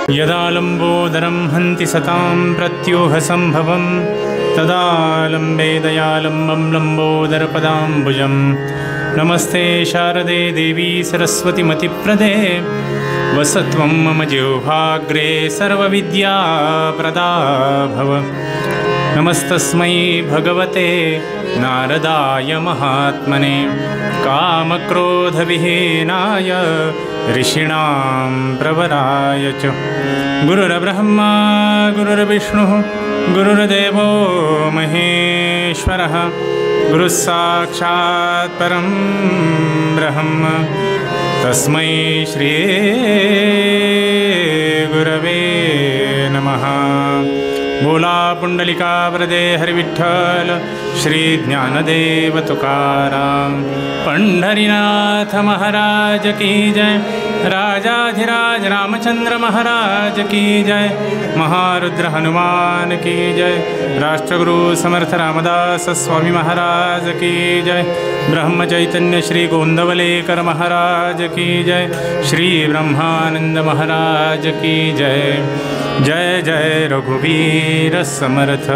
यदा लम्बोदरं हन्ति सतां प्रत्यूहसम्भवं तदा लम्बे दयालम्बं लम्बोदरपदाम्बुजं नमस्ते शारदे देवी सरस्वतीमतिप्रदे वसत्वं मम जिह्वाग्रे सर्वविद्याप्रदा भव। नमस्तस्मै भगवते नारदाय महात्मने कामक्रोधविहीनाय ऋषीणां प्रवराय च। गुरुर्ब्रह्मा गुरुर्विष्णुः गुरुर्देवो महेश्वरः गुरुस्साक्षात् परं ब्रह्म तस्मै श्री गुरवे नमः। बोला पुंडलिका वरदे हरिविठ्ठल श्री ज्ञानदेव तुकाराम। पंढरीनाथ महाराज की जय। राजाधिराज रामचंद्र महाराज की जय। महारुद्र हनुमान की जय। राष्ट्रगुरु समर्थ रामदास स्वामी महाराज की जय। ब्रह्म चैतन्य श्री गोंदवलेकर महाराज की जय। श्री ब्रह्मानंद महाराज की जय। जय जय रघुवीर समर्थ।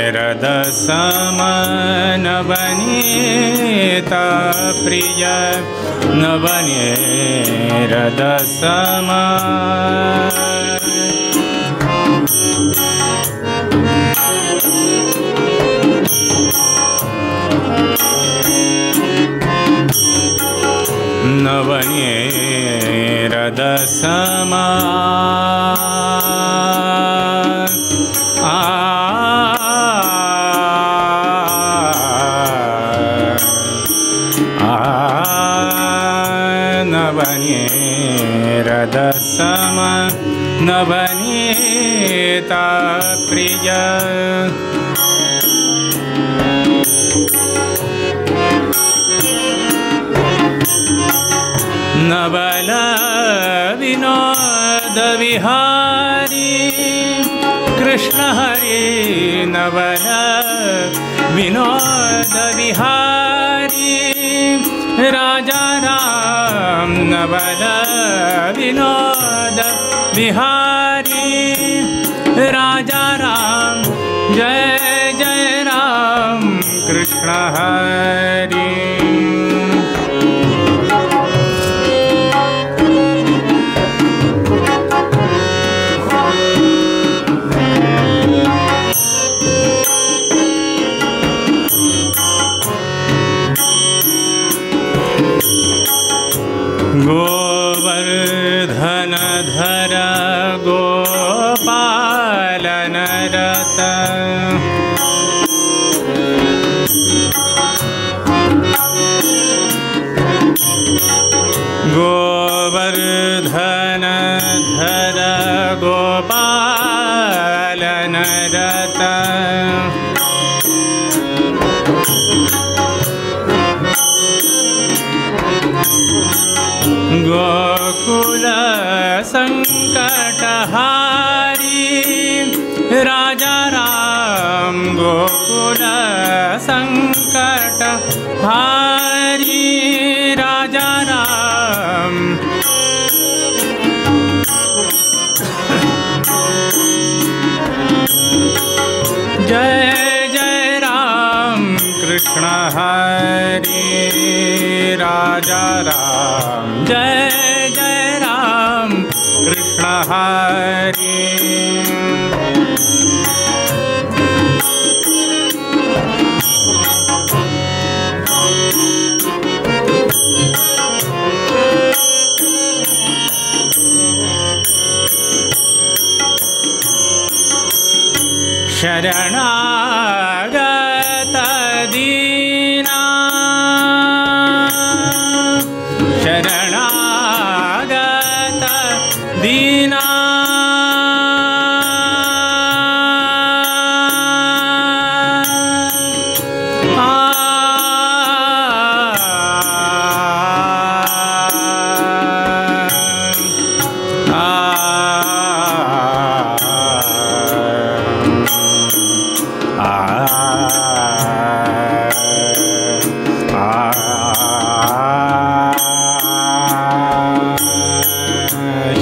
नवनीरदसम नवनीता प्रिय नवनीरदसम नवनीरदसम नवनीरदसम नवनीता प्रिय नवल विनोद विहारी कृष्ण हरि नवल विनोद विहारी राजा राम नवल विनोद विहारी राजा राम जय जय राम कृष्ण हरि। गोवर्धन धर गोपालन रत गोवर्धन धर गोपालन रत गोकुल संकटहारी राजा राम राम गोकुल संकट हारी राजा राम। जय जय राम कृष्ण हरि राजा राम। जय जय राम कृष्ण हरि। शरणागत दीना शरणागत दीना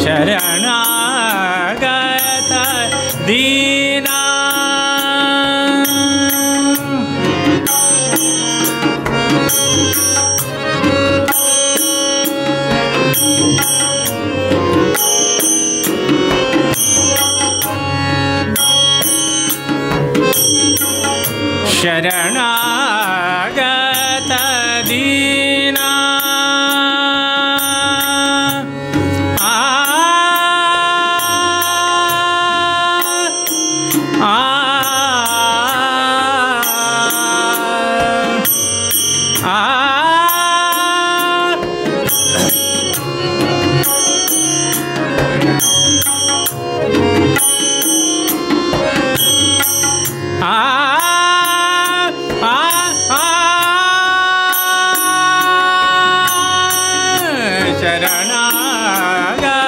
शरणागत दीना शरणागत दीना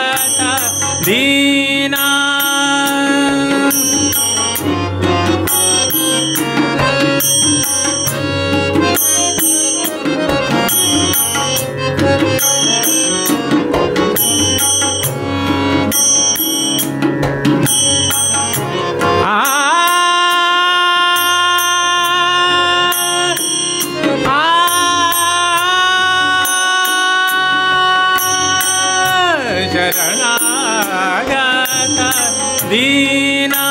शरणागत दीना शरणागत दीना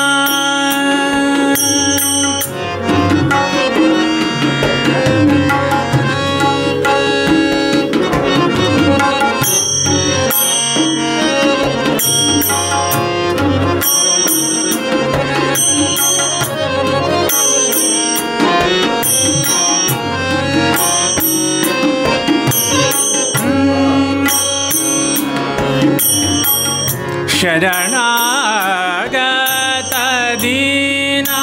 शरणागत दीना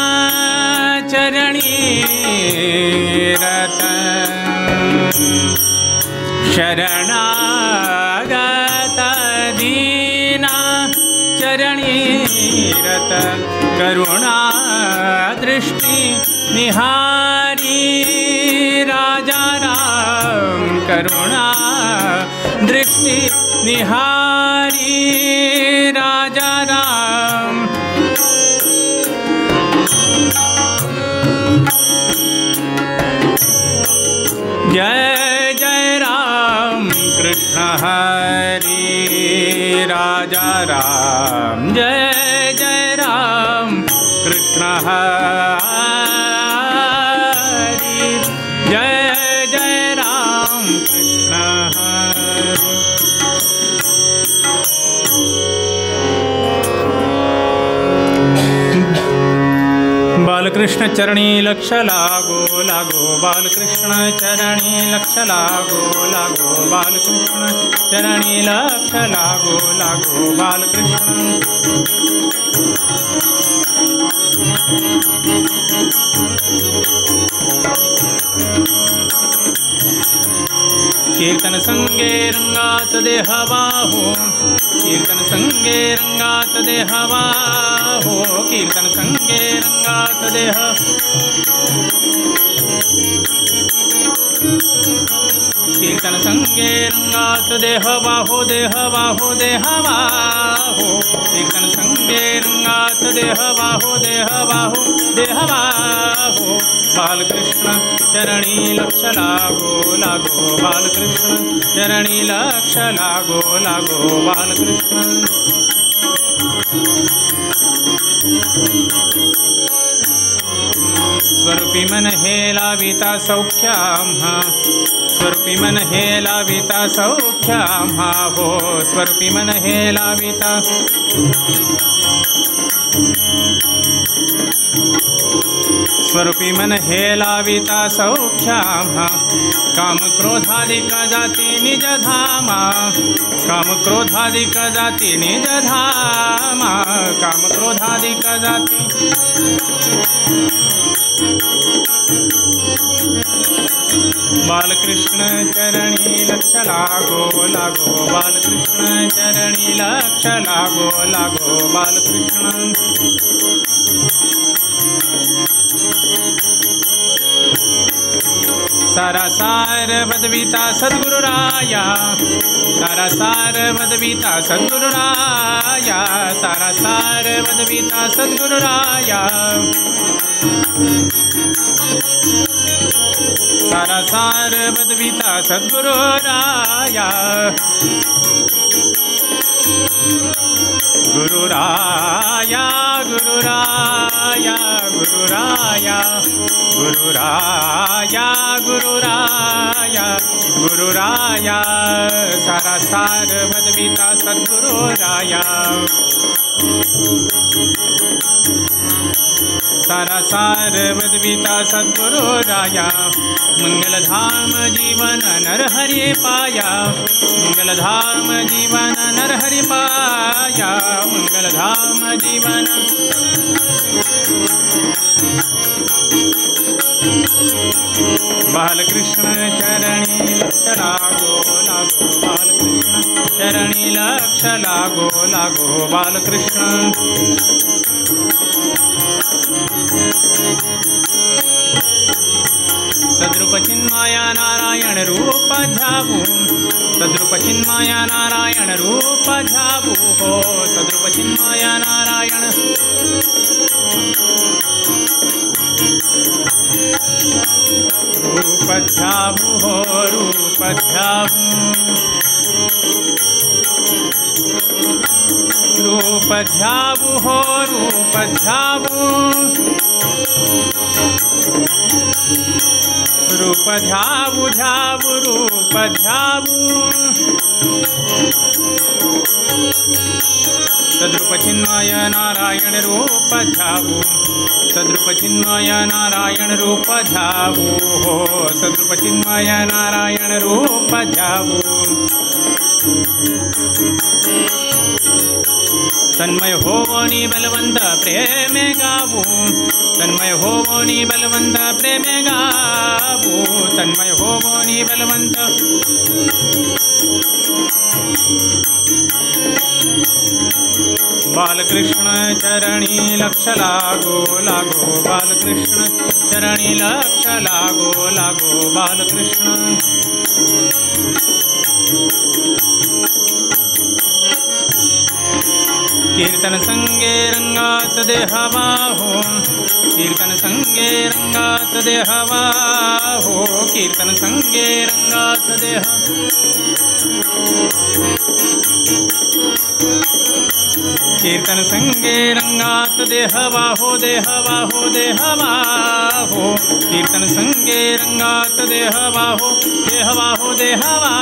चरणी रतन। शरणागत दीना चरणी रतन। करुणा दृष्टि निहारी राजा राम। करुणा दृष्टि निहारी राजा राम। जय जय राम कृष्ण हरि राजा राम। जय जय राम कृष्ण हरि। जय जय राम कृष्ण हरि। बालकृष्ण चरणी लक्ष लागो लागो। बालकृष्ण चरणी लक्ष लागो लागो। बालकृष्ण चरणी लक्ष लागो लागो। बालकृष्ण कीर्तन संगे रंगात देह बाहो। कीर्तन संगे रंगात देहवा हो कीर्तन संगे रंगात देह कीर्तन संगे रंगात देहवा हो देहवा हो देहवा हो कीर्तन संगे रंगात देहवा हो देहवा हो देहवा हो बालकृष्ण चरणी लक्ष लागो लागो बालकृष्ण चरणी लक्ष लागो लागो बालकृष्ण स्वरूपी मन हे लाविता सौख्याम्हा स्वरूपी मन हे लाविता सौख्याम्हा हो स्वरूपी मन हे लाविता स्वरूपी मन हे लाविता सौख्याम्हा काम क्रोधादिक जाती निज धामा काम क्रोधादिक जाती निज धामा काम क्रोधादिक जाती बालकृष्ण चरणी लक्ष लागो लागो बालकृष्ण चरणी लक्ष लागो लागो बालकृष्ण सारा सार बदविता सद्गुरुराया सारा सार बदविता सद्गुरुराया सारा सार बदविता सद्गुरुराया सारा सार बदविता सद्गुरुराया गुरुराया गुरुराया गुरुराया गुरुराया गुरुराया गुरुराया सारा सार बदविता सद्गुरुराया सारा सार बदविता सद्गुरुराया मंगलधाम जीवन नरहरि पाया मंगलधाम जीवन नरहरि पाया मंगलधाम जीवन बालकृष्ण चरणी लक्ष लागो लागो बालकृष्ण चरणी लक्ष लागो लागो बालकृष्ण सद्रूप चिन्माया नारायण रूप ध्यावू सद्रूप चिन्माया नारायण रूप ध्यावू हो सद्रूप चिन्माया नारायण रूप ध्यावू हो रूप ध्यावू रूप ध्यावू हो रूप ध्यावू रूप ध्यावू ध्यावू रूप ध्यावू सद्रूप चिन्मय नारायण रूप ध्यावू सद्रूप चिन्मय नारायण रूप ध्यावू हो सद्रूप चिन्मय नारायण रूप ध्यावू तन्मय होवोनी बलवंत प्रेमे गावू तन्मय होवोनी बलवंत प्रेमे गावू तन्मय होवोनी बलवंत बालकृष्ण चरणी लक्ष लागो लागो बालकृष्ण चरणी लक्ष लागो लागो बालकृष्ण कीर्तन संगे रंगात देहवा हो कीर्तन संगे रंगात देहवा हो कीर्तन संगे रंगात देह कीर्तन संगे रंगात देहवा हो देहवा हो देहवा हो कीर्तन संगे रंगात देहवा हो देहवा हो देहवा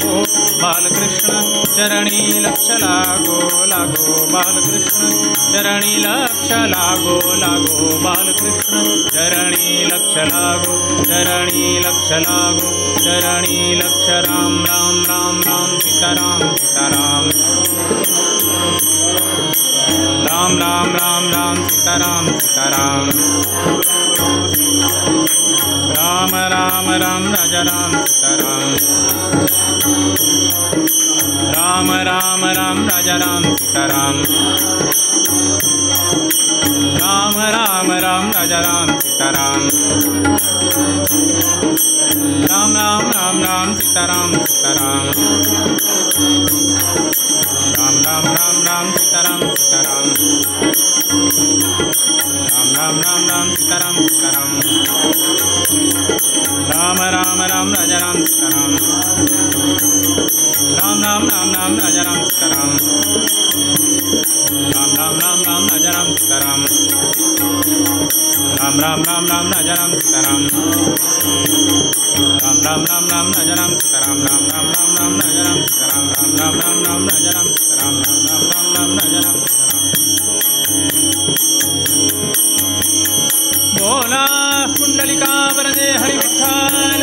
हो बालकृष्ण चरणी लक्ष लागो लागो बालकृष्ण चरणी लक्ष लागो लागो बालकृष्ण चरणी लक्ष लागो चरणी लक्ष लागो चरणी लक्ष राम राम राम राम सीताराम सीताराम राम राम राम राम सीताराम सीताराम राम राम राम राजा राम सीताराम राम राम राम राजा राम सीताराम राम राम राम राजा राम सीताराम राम राम राम राम सीताराम सीताराम राम राम राम राम सीताराम सीताराम राम राम राम राम सीताराम सीताराम राम राम राम राजा राम सीताराम राम राम राम राम राजा राम सीताराम राम राम राम राम राजा राम सीताराम राम राम राम राम राजा राम सीताराम राम राम राम राम राजा राम सीताराम राम राम राम राम राजा राम सीताराम राम राम राम राम राजा राम सीताराम राम राम राम राम राजा राम सीताराम बोला कुंडलिका वरदे हरि विठ्ठल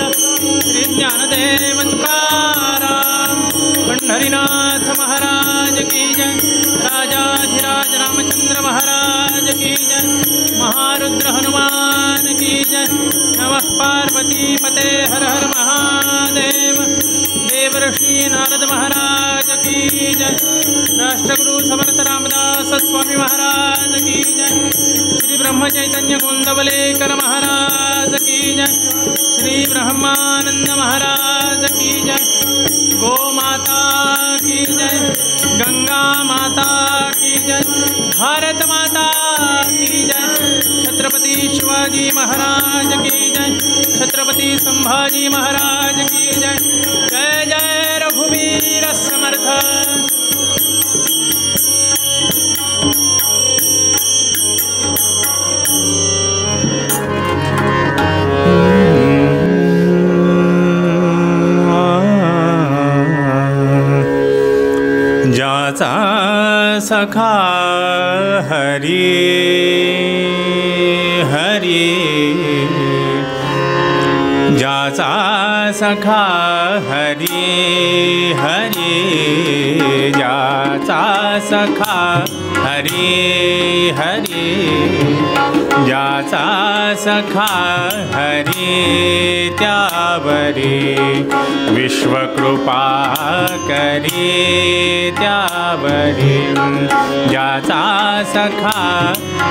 श्री ज्ञानदेव तुकाराम पंढरीनाथ महाराज की जय राजाधिराज रामचंद्र महाराज की जय महारुद्र हनुमान की जय नमः पार्वती पते हर हर महादेव देवर्षि नारद महाराज की जय राष्ट्रगुरु समर्थ रामदास स्वामी महाराज की जय श्री ब्रह्म चैतन्य गोंदवलेकर महाराज की जय श्री ब्रह्मानंद महाराज की जय गो माता की जय गंगा माता की जय भारत माता की जय छत्रपति शिवाजी महाराज की जय छत्रपति संभाजी महाराज की जय जय जय रघुवीर समर्थ जाचा सखा हरी हरी जाचा सखा हरी हरी जाचा सखा हरी हरी जाचा सखा हरी त्यावरी विश्वकृपा करी त्यावरी जाचा सखा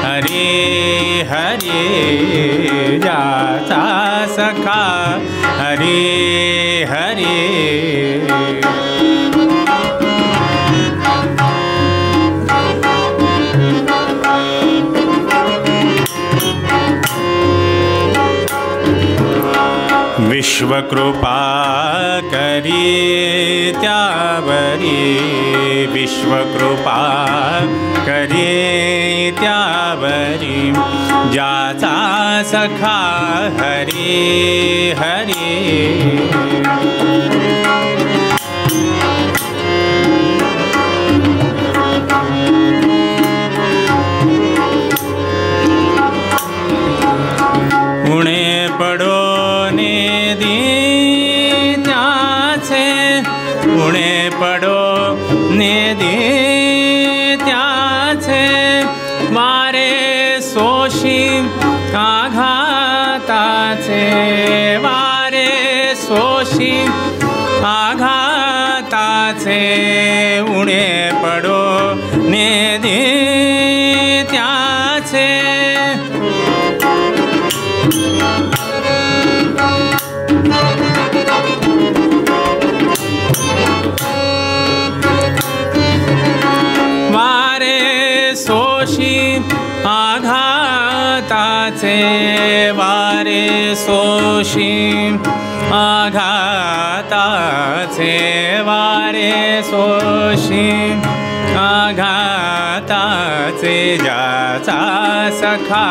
हरी हरी जाचा सखा हरी हरी विश्वकृपा करी त्यावरी विश्वकृपा करी त्यावरी जाचा सखा हरी हरी उणे पडो उणे पडो ने दे त्याचे वारे सोशी आघाताचे वारे सोशी आघाताचे उणे पडो ने दे त्याचे आघाताचे वारे सोशी आघाताचे वारे सोशी आघाताचे जाचा सखा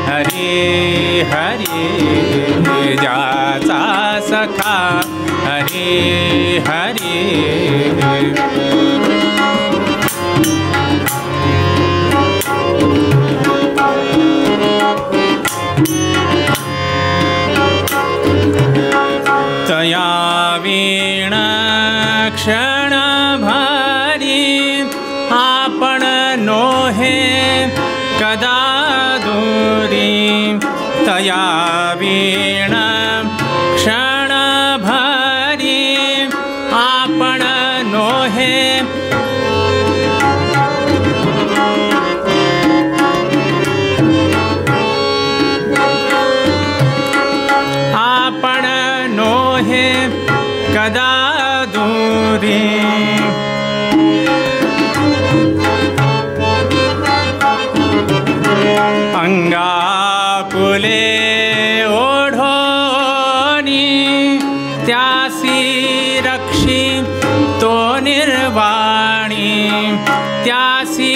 हरी हरी जाचा सखा हरी हरी तया वीण क्षण भारी आपण नोहे कदा दूरी तया वीण क्षण भारी आपण नोहे अंगापुले ओढोनी त्यासी रक्षी तो निर्वाणी त्यासी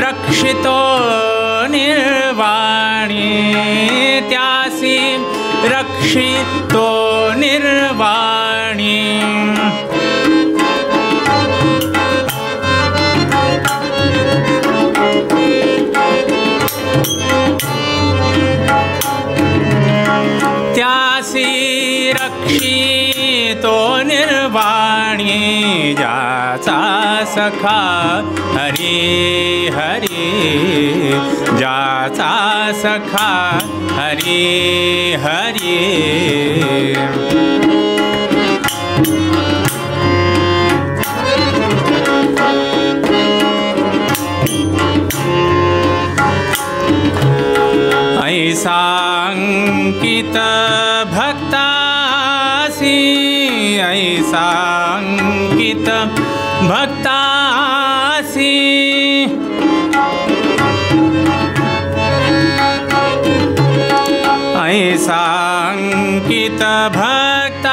रक्षितो निर्वाणी त्यासी रक्षितो निर्वाणी त्यासी रक्षितो निर्वाणी जाचा सखा हरी हरी जाचा सखा हरी हरी ऐसा अंकित भक्तासी ऐसा अंकित भक्तासी ऐसा अंकित भक्तासी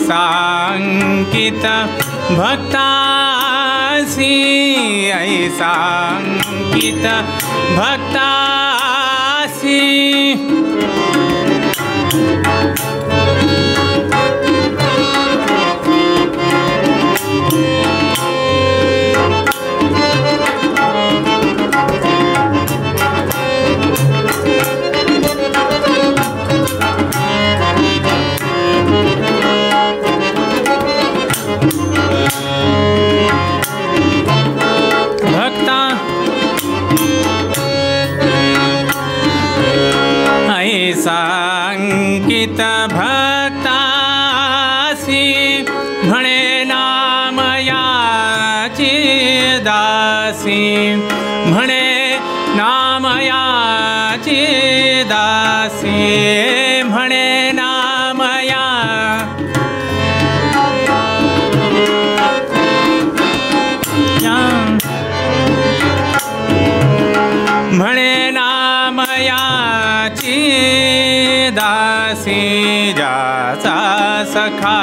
सांकित भक्तासी ऐसा अंकित भक्तासी सांकित भक्तासी म्हणे नामयाची दासी म्हणे नामयाची दासी म्हणे नामया म्हणे नामयाची दासी जाचा सखा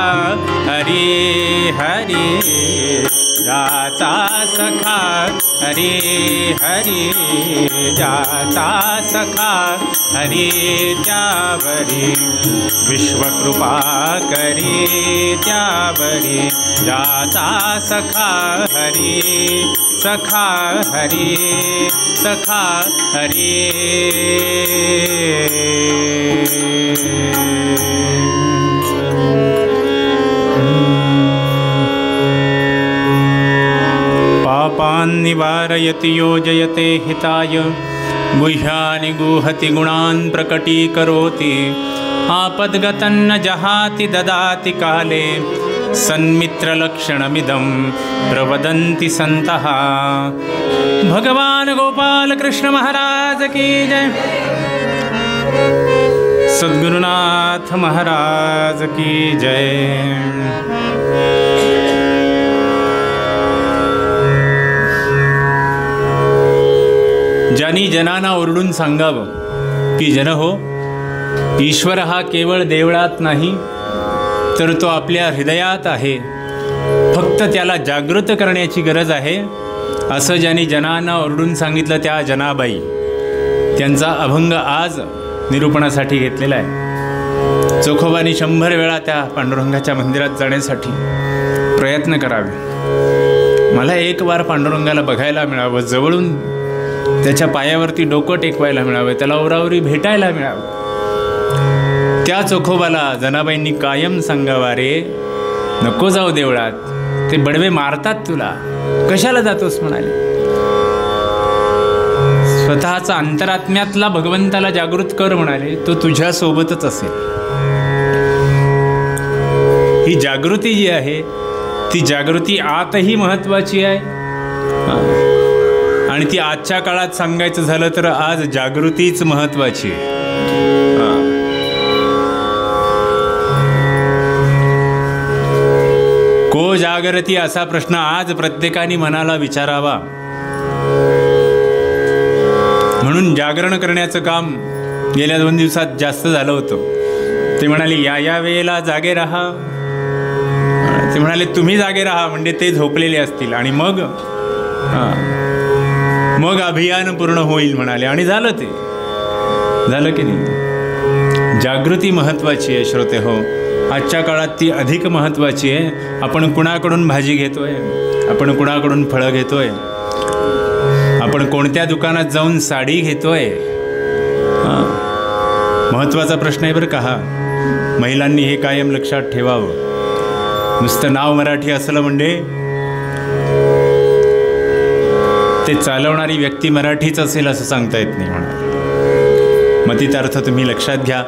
हरी हरी जाचा सखा हरी हरी जाचा सखा हरी त्यावरी विश्वकृपा करी त्यावरी जाचा सखा हरी सखा हरी सखा हरी पापान् निवारयति योजयते हिताय गुह्यानि गुहति गुणान् प्रकटीकरोति आपद्गतन्न जहाति ददाति काले सन्मित्रलक्षणमिदं प्रवदन्ति सन्तः। भगवान गोपाल कृष्ण महाराज की जय। सद्गुरुनाथ महाराज की जय। ज्यांनी जनांना ओरडून सांगावं की जन हो, ईश्वर हा केवळ देवळात नाही तर तो आपल्या हृदयात आहे, फक्त त्याला जागृत करण्याची गरज आहे, असं ज्यांनी जनांना ओरडून सांगितलं त्या जनाबाई, त्यांचा अभंग आज निरूपणासाठी घेतलेला आहे। चोखोबांनी 100 वेळा त्या पांडुरंगाच्या मंदिरात जाण्यासाठी प्रयत्न करावे। मला एक वार पांडुरंगाला बघायला मिळावं, जवळून त्याच्या पायावरती डोकं टेकवायला मिळावं, त्याला ओरावरी भेटायला मिळावं। त्या चोखोबाला जनाबाईंनी कायम सांगावा, रे नको जाऊ देवळात, ते बडवे मारतात तुला, कशाला जातोस म्हणाले. स्वतःचा अंतरात्म्यातला भगवंताला जागृत कर म्हणाले, तो तुझ्या सोबतच असेल. ही जागृती जी आहे ती जागृती आतही महत्वाची आहे. आणि ती आजच्या काळात सांगायचं झालं तर आज जागृतीच महत्वाची आहे. को जागृती असा प्रश्न आज प्रत्येकाने मनाला विचारावा. म्हणून जागरण करण्याचं काम गेल्या 2 दिवसात जास्त झालं होतं. ते म्हणाले या वेळेला जागे राहा. ते म्हणाले तुम्ही जागे राहा म्हणजे ते झोपलेले असतील आणि मग अभियान पूर्ण होईल म्हणाले. आणि झालं, ते झालं की नाही. जागृती महत्वाची आहे श्रोते हो. आजच्या काळात ती अधिक महत्वाची आहे. आपण कुणाकडून भाजी घेतोय, आपण कुणाकडून फळं घेतोय, आपण कोणत्या दुकानात जाऊन साडी घेतोय, महत्वाचा प्रश्न आहे बरं का हा. महिलांनी हे कायम लक्षात ठेवावं. नुसतं नाव मराठी असलं म्हणजे ते चालवणारी व्यक्ती मराठीच असेल असं सांगता येत नाही म्हणा. मग तिचा अर्थ तुम्ही लक्षात घ्या.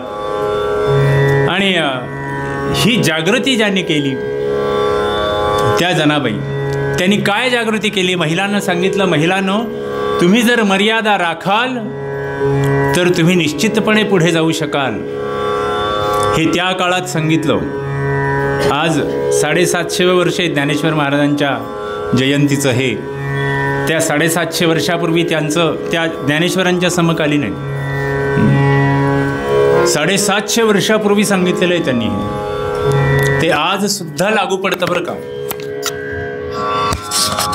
आणि ही जागृती ज्यांनी केली त्या जनाबाई, त्यांनी काय जागृती केली? महिलांना सांगितलं, महिलांनो तुम्ही जर मर्यादा राखाल तर तुम्ही निश्चितपणे पुढे जाऊ शकाल. हे त्या काळात सांगितलं. आज 750 वर्षे ज्ञानेश्वर महाराजांच्या जयंतीचं हे, त्या 750 वर्षापूर्वी त्यांचं, त्या ज्ञानेश्वरांच्या समकालीन आहे. 750 वर्षापूर्वी सांगितलेलं आहे त्यांनी. ते आज सुद्धा लागू पडतं बरं का.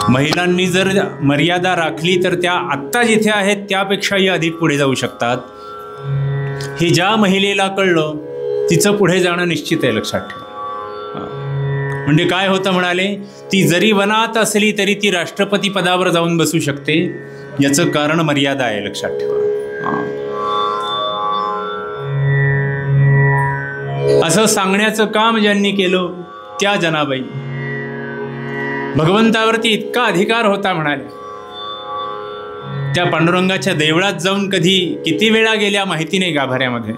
महिलांनी जर मर्यादा राखली तर त्या आत्ता जिथे आहेत त्यापेक्षाही अधिक पुढे जाऊ शकतात. हे ज्या महिलेला कळलं तिचं पुढे जाणं निश्चित आहे, लक्षात ठेवा. म्हणजे काय होतं म्हणाले, ती जरी वनात असली तरी ती राष्ट्रपती पदावर जाऊन बसू शकते. याचं कारण मर्यादा आहे, लक्षात ठेवा. असं सांगण्याचं काम ज्यांनी केलं त्या जनाबाई, भगवंतावरती इतका अधिकार होता म्हणाले. त्या पांडुरंगाच्या देवळात जाऊन कधी किती वेळा गेल्या माहिती नाही, गाभाऱ्यामध्ये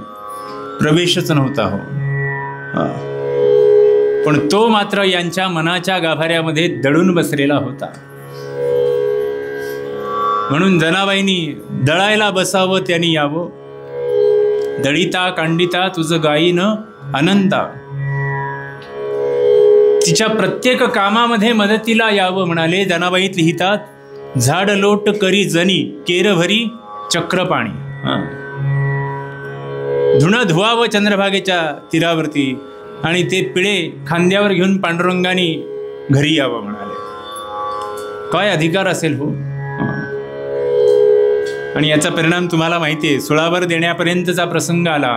प्रवेशच नव्हता हो. पण तो मात्र यांच्या मनाच्या गाभाऱ्यामध्ये दडून बसलेला होता. म्हणून जनाबाईंनी दळायला बसावं त्यांनी यावं. दळिता कांडिता तुझं गायीन अनंता. तिच्या प्रत्येक कामामध्ये मदतीला यावं म्हणाले. जनाबाईत लिहितात, झाड लोट करी जनी केर भरी चक्रपाणी. धुणं धुवावं चंद्रभागेच्या तीरावरती आणि ते पिळे खांद्यावर घेऊन पांडुरंगानी घरी यावं म्हणाले. काय अधिकार असेल हो. आणि याचा परिणाम तुम्हाला माहिती आहे. सुळावर देण्यापर्यंतचा प्रसंग आला,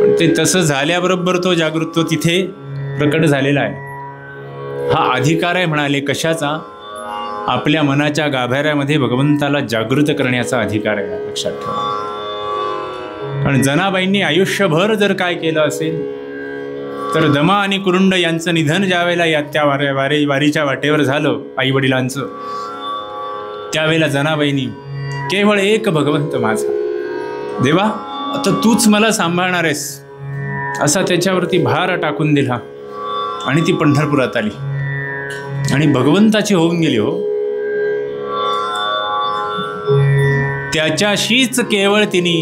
पण ते तसं झाल्याबरोबर तो जागृत तिथे प्रकट झालेला आहे. हा अधिकार आहे म्हणाले. कशाचा? आपल्या मनाच्या गाभाऱ्यामध्ये भगवंताला जागृत करण्याचा अधिकार आहे, लक्षात ठेवा. आणि जनाबाईंनी आयुष्यभर जर काय केलं असेल तर दमा आणि कुरुंड यांचं निधन ज्यावेळेला या त्या वारीच्या वाटेवर झालं आई वडिलांचं, त्यावेळेला जनाबाईंनी केवळ एक भगवंत माझा देवा, आता तूच मला सांभाळणार आहेस असा त्याच्यावरती भार टाकून दिला. आणि ती पंढरपुरात आली आणि भगवंताची होऊन गेली हो. त्याच्याशीच केवळ तिने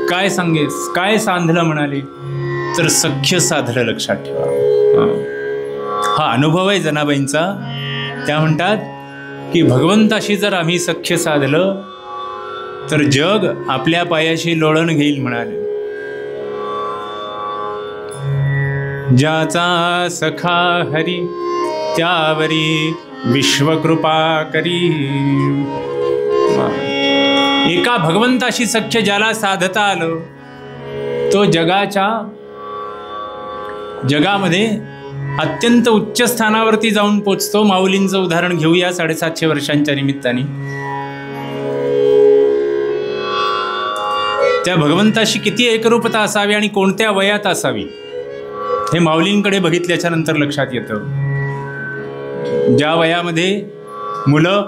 काय सांधलं म्हणाले तर सख्य साधलं, लक्षात ठेवा. हा अनुभव आहे जनाबाईंचा. त्या म्हणतात की भगवंताशी जर आम्ही सख्य साधलं तर जग आपल्या पायाशी लोळण घेईल म्हणाले. ज्याचा सखा हरी त्यावरी विश्वकृपा करी. एका भगवंताशी सख्य ज्याला साधता आलं तो जगामध्ये अत्यंत उच्च स्थानावरती जाऊन पोचतो. माऊलींचं उदाहरण घेऊया 750 वर्षांच्या निमित्ताने. त्या भगवंताशी किती एकरूपता असावी आणि कोणत्या वयात असावी हे माऊलींकडे बघितल्याच्या नंतर लक्षात येतं. ज्या वयामध्ये मुलं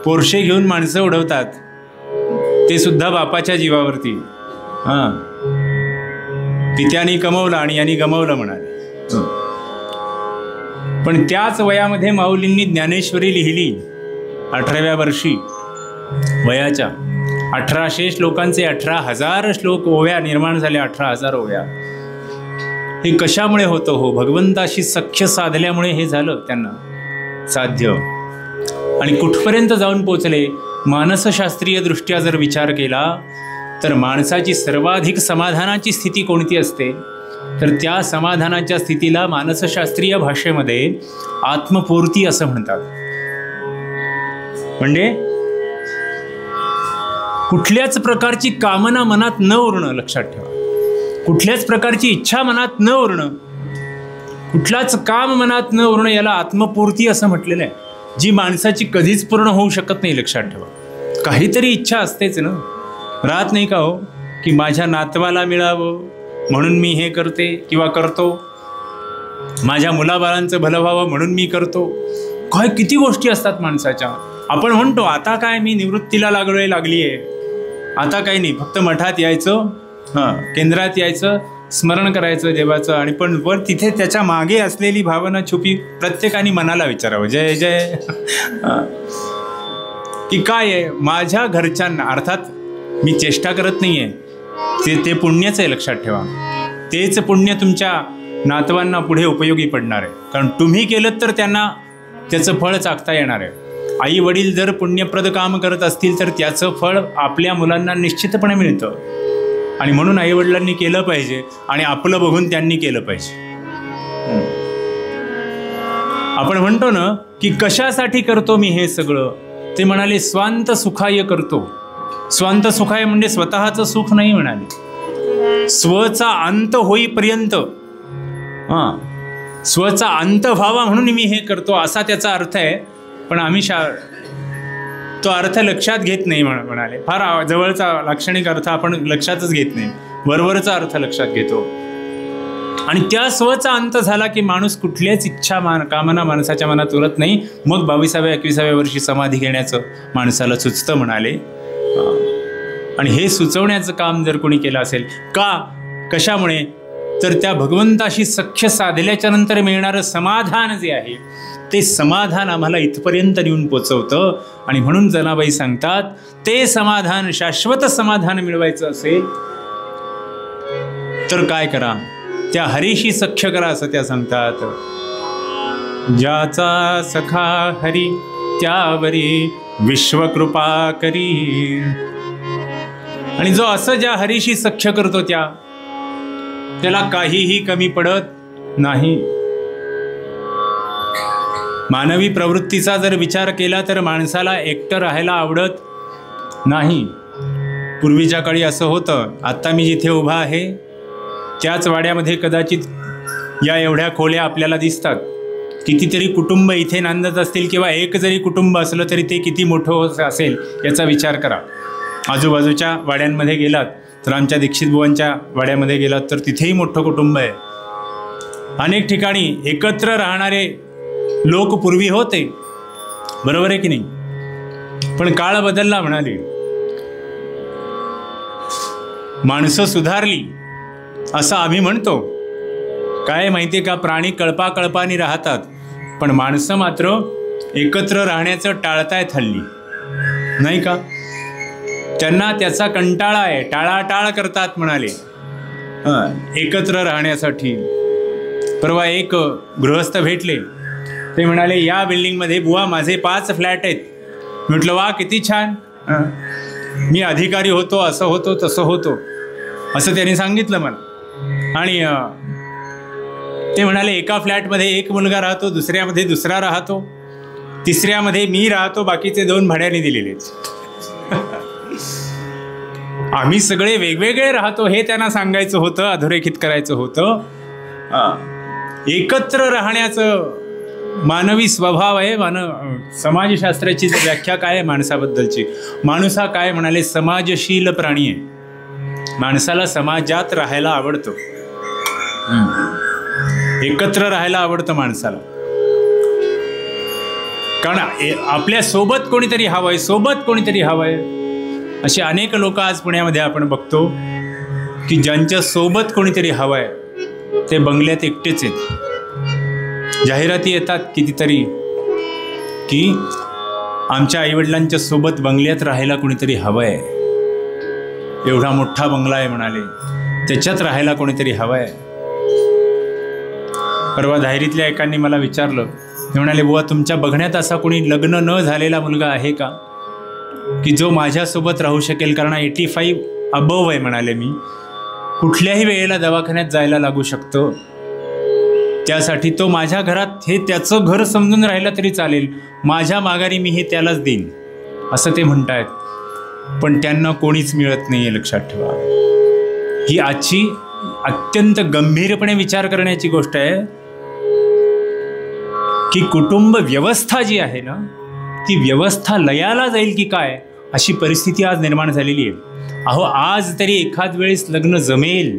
पोर्शे घेऊन माणसं उडवतात, ते सुद्धा बापाच्या जीवावरती. हां, पित्यानी कमवलं आणि यांनी गमवलं म्हणाले. पण त्याच वयामध्ये माऊलींनी ज्ञानेश्वरी लिहिली. 18व्या वर्षी वयाच्या 1800 श्लोकांचे 18,000 श्लोक ओव्या निर्माण झाल्या. 18,000 ओव्या. हे कशामुळे होतं हो? भगवंताशी सख्य साधल्यामुळे हे झालं त्यांना साध्य. आणि कुठपर्यंत जाऊन पोचले? मानसशास्त्रीय दृष्ट्या जर विचार केला तर माणसाची सर्वाधिक समाधानाची स्थिती कोणती असते? तर त्या समाधानाच्या स्थितीला मानसशास्त्रीय भाषेमध्ये आत्मपूर्ती असं म्हणतात. म्हणजे कुठल्याच प्रकारची कामना मनात न उरणं. लक्षात ठेवा, कुठल्याच प्रकारची इच्छा मनात न उरणं, कुठलाच काम मनात न उरणं, याला आत्मपूर्ती असं म्हटलेलं आहे, जी माणसाची कधीच पूर्ण होऊ शकत नाही. लक्षात ठेवा, काहीतरी इच्छा असतेच ना. राहत नाही का हो, की माझ्या नातवाला मिळावं म्हणून मी हे करते किंवा करतो, माझ्या मुलाबाळांचं भलं व्हावं म्हणून मी करतो. काय किती गोष्टी असतात माणसाच्या. आपण म्हणतो आता काय मी निवृत्तीला लागली आहे, आता काही नाही, फक्त मठात यायचं, केंद्रात यायचं, स्मरण करायचं देवाचं. आणि पण तिथे त्याच्या मागे असलेली भावना छुपी प्रत्येकाने मनाला विचारावं, जय जय, की काय आहे माझ्या घरच्यांना. अर्थात मी चेष्टा करत नाही आहे, ते पुण्यच आहे. लक्षात ठेवा, तेच पुण्य तुमच्या नातवांना पुढे उपयोगी पडणार आहे. कारण तुम्ही केलं तर त्यांना त्याचं फळ चाखता येणार आहे. आई वडील जर पुण्यप्रद काम करत असतील तर त्याचं फळ आपल्या मुलांना निश्चितपणे मिळतं. आणि म्हणून आईवडिलांनी केलं पाहिजे आणि आपलं बघून त्यांनी केलं पाहिजे. आपण म्हणतो ना की कशासाठी करतो मी हे सगळं? ते म्हणाले स्वांत सुखाय करतो. स्वांत सुखाय म्हणजे स्वतःचं सुख नाही म्हणाले, स्वचा अंत होईपर्यंत, स्वचा अंत व्हावा म्हणून मी हे करतो, असा त्याचा अर्थ आहे. पण आम्ही तो अर्थ लक्षात घेत नाही म्हणाले. फार जवळचा लाक्षणिक अर्थ आपण लक्षातच घेत नाही, वरवरचा अर्थ लक्षात घेतो. आणि त्या स्वचा अंत झाला की माणूस कुठल्याच इच्छा कामना माणसाच्या मनात उरत नाही. मग 22व्या-21व्या वर्षी समाधी घेण्याचं माणसाला सुचतं म्हणाले. आणि हे सुचवण्याचं काम जर कोणी केलं असेल, कशामुळे? तर त्या भगवंताशी सख्य साधल्याच्या नंतर मिळणारं समाधान जे आहे, ते समाधान आम्हाला इथपर्यंत नेऊन पोचवतं. आणि म्हणून जनाबाई सांगतात, ते समाधान, शाश्वत समाधान मिळवायचं असेल तर काय करा? त्या हरीशी सख्य करा असं त्या सांगतात. ज्याचा सखा हरी त्यावरी विश्वकृपा करी. आणि जो असं ज्या हरीशी सख्य करतो त्याला काहीही कमी पडत नाही. मानवी प्रवृत्तीचा जर विचार केला तर माणसाला एकटं राहायला आवडत नाही. पूर्वीच्या काळी असं होतं. आत्ता मी जिथे उभा आहे त्याच वाड्यामध्ये कदाचित या एवढ्या खोल्या आपल्याला दिसतात. कितीतरी कुटुंब इथे नांदत असतील, किंवा एक जरी कुटुंब असलं तरी ते किती मोठं असेल याचा विचार करा. आजूबाजूच्या वाड्यांमध्ये गेलात तर, आमच्या दीक्षित बुवांच्या वाड्यामध्ये गेलात तर तिथेही मोठं कुटुंब आहे. अनेक ठिकाणी एकत्र राहणारे लोक पूर्वी होते, बरोबर आहे की नाही? पण काळ बदलला म्हणाले, माणसं सुधारली असं आम्ही म्हणतो. काय माहिती आहे का, प्राणी कळपाकळपानी राहतात, पण माणसं मात्र एकत्र राहण्याचं टाळतायत हल्ली, नाही का? त्यांना त्याचा कंटाळा आहे, टाळाटाळ करतात म्हणाले एकत्र राहण्यासाठी. परवा एक गृहस्थ भेटले, ते म्हणाले या बिल्डिंगमध्ये बुवा माझे 5 फ्लॅट आहेत. म्हटलं वा किती छान, मी अधिकारी होतो, असं होतो तसं होतो असं त्यांनी सांगितलं मला. आणि ते म्हणाले एका फ्लॅटमध्ये एक मुलगा राहतो, दुसऱ्यामध्ये दुसरा राहतो, तिसऱ्यामध्ये मी राहतो, बाकीचे 2 भाड्याने दिलेलेच. आम्ही सगळे वेगवेगळे राहतो हे त्यांना सांगायचं होतं, अधोरेखित करायचं होतं. एकत्र राहण्याचं मानवी स्वभाव आहे. समाजशास्त्राची व्याख्या काय आहे माणसाबद्दलची? माणूस हा काय म्हणाले, समाजशील प्राणी आहे. माणसाला समाजात राहायला आवडतं, एकत्र राहायला आवडतं माणसाला. कारण आपल्या सोबत कोणीतरी हवंय, सोबत कोणीतरी हवंय. असे अनेक लोक आज पुण्यामध्ये आपण बघतो की ज्यांच्या सोबत कोणीतरी हवंय ते बंगल्यात एकटेच आहेत. जाहिराती येतात कितीतरी की आमच्या आईवडिलांच्या सोबत बंगल्यात राहायला कोणीतरी हवंय, एवढा मोठा बंगला आहे म्हणाले, त्याच्यात राहायला कोणीतरी हवंय. परवा धायरीतल्या एकांनी मला विचारलं, ते म्हणाले, बुवा तुमच्या बघण्यात असा कोणी लग्न न झालेला मुलगा आहे का की जो माझ्यासोबत राहू शकेल? कारण 85 अबव आहे म्हणाले मी, कुठल्याही वेळेला दवाखान्यात जायला लागू शकतो, त्यासाठी तो माझ्या घरात हे त्याचं घर समजून राहिलं तरी चालेल, माझ्या माघारी मी हे त्यालाच देईन, असं ते म्हणतायत. पण त्यांना कोणीच मिळत नाही आहे. लक्षात ठेवा, ही आजची अत्यंत गंभीरपणे विचार करण्याची गोष्ट आहे की कुटुंब व्यवस्था जी आहे ना, ती व्यवस्था लयाला जाईल की काय, अशी परिस्थिती आज निर्माण झालेली आहे. अहो, आज तरी एखाद वेळेस लग्न जमेल,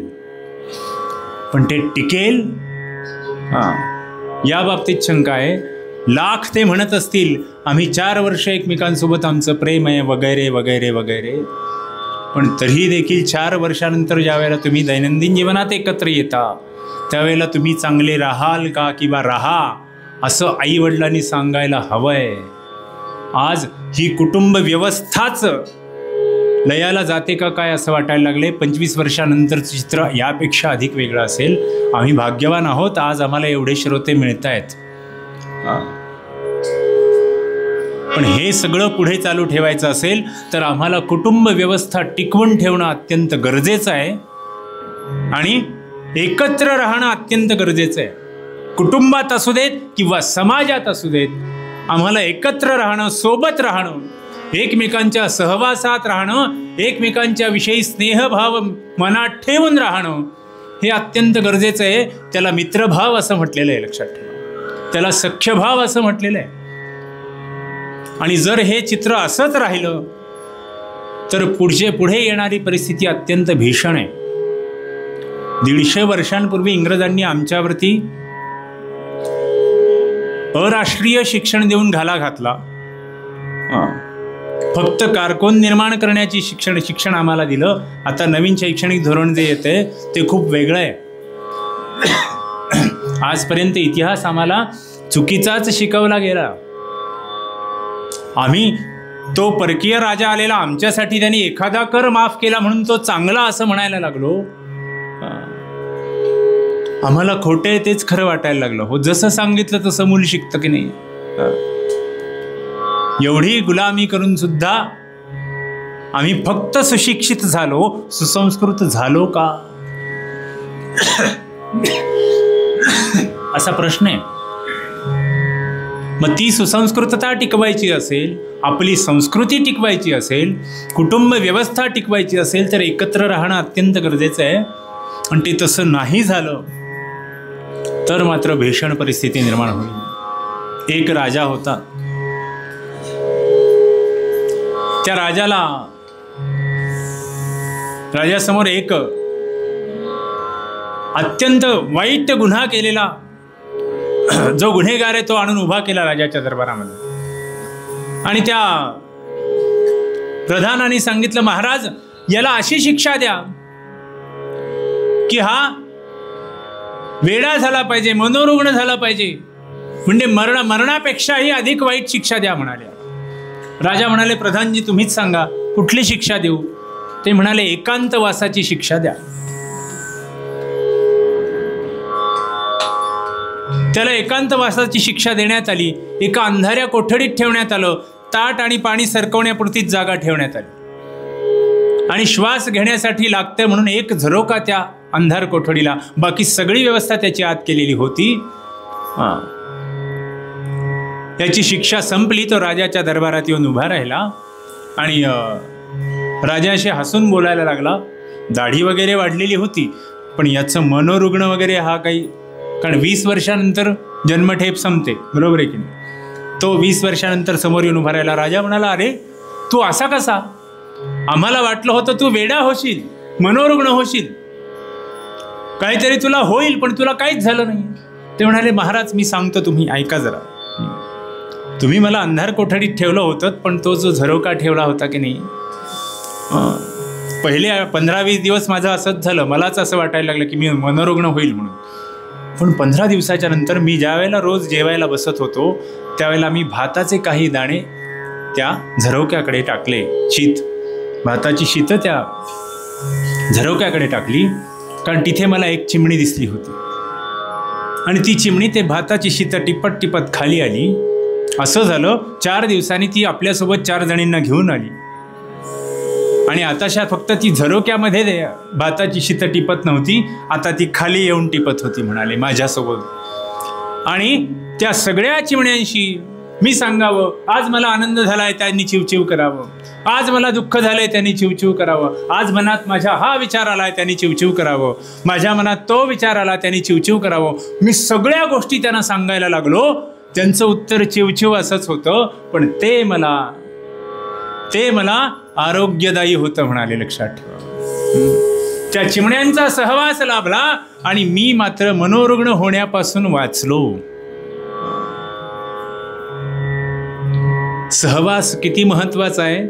पण ते टिकेल या बाबतीत शंका आहे. लाख ते म्हणत असतील आम्ही 4 वर्ष एकमेकांसोबत आमचं प्रेम आहे वगैरे वगैरे वगैरे, पण तरीही देखील 4 वर्षानंतर ज्या वेळेला तुम्ही दैनंदिन जीवनात एकत्र येता त्यावेळेला तुम्ही चांगले राहाल का किंवा राहा असं आईवडिलांनी सांगायला हवंय. आज ही कुटुंब व्यवस्थाच लयाला जाते का काय असं वाटायला लागले. 25 वर्षानंतरचं चित्र यापेक्षा अधिक वेगळं असेल. आम्ही भाग्यवान आहोत, आज आम्हाला एवढे श्रोते मिळत आहेत. पण हे सगळं पुढे चालू ठेवायचं असेल तर आम्हाला कुटुंब व्यवस्था टिकवून ठेवणं अत्यंत गरजेचं आहे आणि एकत्र राहणं अत्यंत गरजेचं आहे. कुटुंबात असू देत किंवा समाजात असू देत, आम्हाला एकत्र राहणं, सोबत राहणं, एकमेकांच्या सहवासात राहणं, एकमेकांच्या विषयी स्नेहभाव मनात ठेवून राहणं हे अत्यंत गरजेचं आहे. त्याला मित्रभाव असं म्हटलेलं आहे. लक्षात ठेवा, त्याला सख्यभाव असं म्हटलेलं आहे. आणि जर हे चित्र असंच राहिलं तर पुढे येणारी परिस्थिती अत्यंत भीषण आहे. 150 वर्षांपूर्वी इंग्रजांनी आमच्यावरती अराष्ट्रीय शिक्षण देऊन घाला घातला. फक्त कारकून निर्माण करण्याची शिक्षण आम्हाला दिलं. आता नवीन शैक्षणिक धोरण जे येते ते खूप वेगळं आहे. आजपर्यंत इतिहास आम्हाला चुकीचाच शिकवला गेला. आम्ही तो परकीय राजा आलेला आमच्यासाठी त्यांनी एखादा कर माफ केला म्हणून तो चांगला असं म्हणायला लागलो. आम्हाला खोटे तेच खरं वाटायला लागलं. हो, जसं सांगितलं तसं मूल शिकतं की नाही. एवढी गुलामी करून सुद्धा आम्ही फक्त सुशिक्षित झालो, सुसंस्कृत झालो का असा प्रश्न आहे. मग ती सुसंस्कृतता टिकवायची असेल, आपली संस्कृती टिकवायची असेल, कुटुंब व्यवस्था टिकवायची असेल तर एकत्र राहणं अत्यंत गरजेचं आहे. आणि ते तसं नाही झालं तर मात्र भीषण परिस्थिती निर्माण होईल. एक राजा होता. त्या राजासमोर एक अत्यंत वाईट गुन्हा केलेला जो गुन्हेगार आहे तो आणून उभा केला राजाच्या दरबारामध्ये. आणि त्या प्रधानाने सांगितलं, महाराज याला अशी शिक्षा द्या की हा वेडा झाला पाहिजे, मनोरुग्ण झाला पाहिजे, म्हणजे मरणापेक्षाही अधिक वाईट शिक्षा द्या म्हणाले. राजा म्हणाले, प्रधानजी तुम्हीच सांगा कुठली शिक्षा देऊ. ते म्हणाले, एकांतवासाची शिक्षा द्या. त्याला एकांतवासाची शिक्षा देण्यात आली. एका अंधाऱ्या कोठडीत ठेवण्यात आलं. ताट आणि पाणी सरकवण्यापुरतीच जागा ठेवण्यात आली आणि श्वास घेण्यासाठी लागते म्हणून एक झरोका त्या अंधार कोठडीला, बाकी सगळी व्यवस्था त्याची आत केलेली होती. त्याची शिक्षा संपली. तो राजाच्या दरबारात येऊन उभा राहिला आणि राजाशी हसून बोलायला लागला. दाढी वगैरे वाढलेली होती, पण याचं मनोरुग्ण वगैरे हा काही, कारण 20 वर्षानंतर जन्मठेप संपते, बरोबर आहे की नाही. तो 20 वर्षानंतर समोर येऊन उभा राहिला. राजा म्हणाला, अरे तू असा कसा? आम्हाला वाटलं होतं तू वेडा होशील, मनोरुग्ण होशील, काहीतरी तुला होईल, पण तुला काहीच झालं नाही. ते म्हणाले, महाराज मी सांगतो, तुम्ही ऐका जरा. तुम्ही मला अंधार कोठडीत ठेवलं होतं, पण तो जो झरोका ठेवला होता की नाही, पहिले 15-20 दिवस माझं असंच झालं. मलाच असं वाटायला लागलं की मी मनोरुग्ण होईल म्हणून. पण 15 दिवसाच्या नंतर मी ज्या वेळेला रोज जेवायला बसत होतो त्यावेळेला मी भाताचे काही दाणे त्या झरोक्याकडे टाकले. भाताची शीतं त्या झरोक्याकडे टाकली, कारण तिथे मला एक चिमणी दिसली होती. आणि ती चिमणी ते भाताची शीतं टिपत टिपत खाली आली. असं झालं 4 दिवसांनी ती आपल्यासोबत 4 जणींना घेऊन आली. आणि आताशा फक्त ती झरोक्यामध्ये भाताची शीतं टिपत नव्हती, आता ती खाली येऊन टिपत होती म्हणाले माझ्यासोबत. आणि त्या सगळ्या चिमण्यांशी मी सांगावं, आज मला आनंद झालाय त्यांनी चिवचिव करावं, आज मला दुःख झालंय त्यांनी चिवचिव करावं, आज मनात माझ्या हा विचार आलाय त्यांनी चिवचिव करावं, माझ्या मनात तो विचार आला त्यांनी चिवचिव करावं. मी सगळ्या गोष्टी त्यांना सांगायला लागलो. त्यांचं उत्तर चिवचिव असंच होतं, पण ते मला आरोग्यदायी होतं म्हणाले. लक्षात ठेवा. त्या चिमण्यांचा सहवास लाभला आणि मी मात्र मनोरुग्ण होण्यापासून वाचलो. सहवास किती महत्वाचा आहे,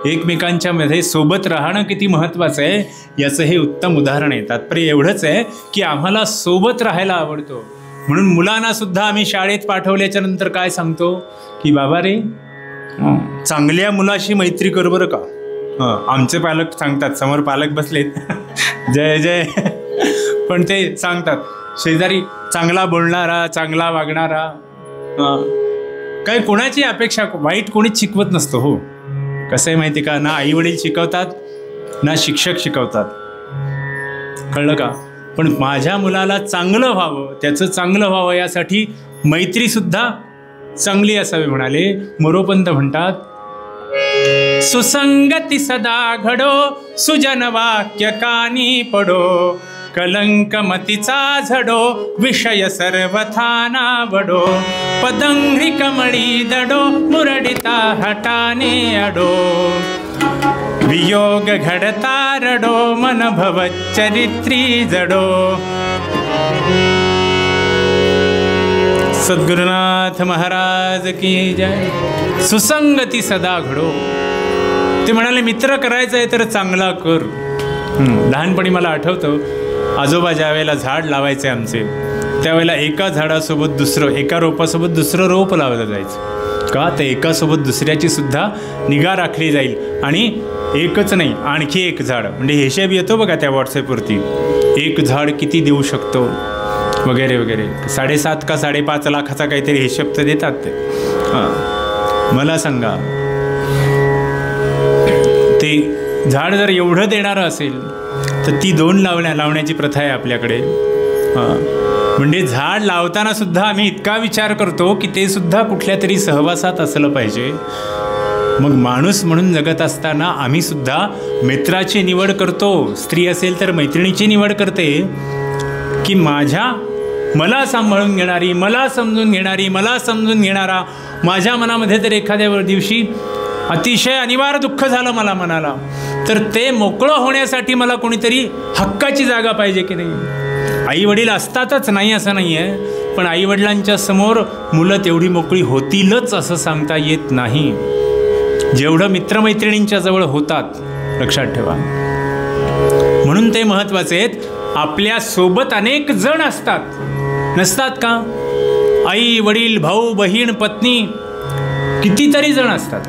एकमेकांच्या मध्ये सोबत राहणं किती महत्वाचं आहे, याचं हे उत्तम उदाहरण आहे. तात्पर्य एवढंच आहे की आम्हाला सोबत राहायला आवडतो. म्हणून मुलांना सुद्धा आम्ही शाळेत पाठवल्याच्या नंतर काय सांगतो की बाबा रे, चांगल्या मुलाशी मैत्री कर बरं का. आमचे पालक सांगतात, समोर पालक बसलेत जय जय, पण ते सांगतात शेजारी चांगला बोलणारा, चांगला वागणारा. काही कोणाची अपेक्षा वाईट कोणीच शिकवत नसतं. हो, कसं आहे माहिती का, ना आई वडील शिकवतात ना शिक्षक शिकवतात, कळलं का. पण माझ्या मुलाला चांगलं व्हावं, त्याचं चांगलं व्हावं यासाठी मैत्री सुद्धा चांगली असावी म्हणाले. मोरोपंत म्हणतात, सुसंगती सदा घडो, सुजन वाक्य कानी पडो, कलंक मतीचा झडो, विषय सर्वथा नावडो, पदंघ्री कमळी दडो, मुरडिता हटाने अडो, वियोग घडता रडो, मन भवचरित्री जडो. सद्गुरुनाथ महाराज की जय. सुसंगती सदा घडो. ते म्हणाले मित्र करायचं आहे तर चांगला कर. लहानपणी मला आठवतं, आजोबा ज्या वेळेला झाड लावायचे आमचे, त्यावेळेला एका झाडासोबत दुसरं, एका रोपासोबत दुसरं रोप लावलं जायचं. का, तर एकासोबत दुसऱ्याची सुद्धा निगा राखली जाईल. आणि एकच नाही, आणखी एक झाड, म्हणजे हिशेब येतो बघा त्या व्हॉट्सॲपवरती, एक झाड किती देऊ शकतो वगैरे वगैरे. 7.5 का 5.5 लाखाचा काहीतरी हिशेब तर देतात ते. मला सांगा, ते झाड जर एवढं देणारं असेल तर ती 2 लावण्याची प्रथा आहे आपल्याकडे. म्हणजे झाड लावताना सुद्धा आम्ही इतका विचार करतो की ते सुद्धा कुठल्या तरी सहवासात असलं पाहिजे. मग माणूस म्हणून जगत असताना आम्ही सुद्धा मित्राची निवड करतो. स्त्री असेल तर मैत्रिणीची निवड करते की मला सांभाळून घेणारी, मला समजून घेणारी, मला समजून घेणारा. माझ्या मनामध्ये तर एखाद्या दिवशी अतिशय अनिवार्य दुःख झालं मला मनाला, तर ते मोकळं होण्यासाठी मला कोणीतरी हक्काची जागा पाहिजे की नाही. आई वडील असतातच, नाही असं नाही आहे, पण आई वडिलांच्या समोर मुलं तेवढी मोकळी होतीलच असं सांगता येत नाही जेवढं मित्रमैत्रिणींच्या जवळ होतात. लक्षात ठेवा. म्हणून ते महत्त्वाचे आहेत. आपल्या सोबत अनेक जण असतात, नसतात का. आई वडील, भाऊ बहीण, पत्नी, कितीतरी जण असतात.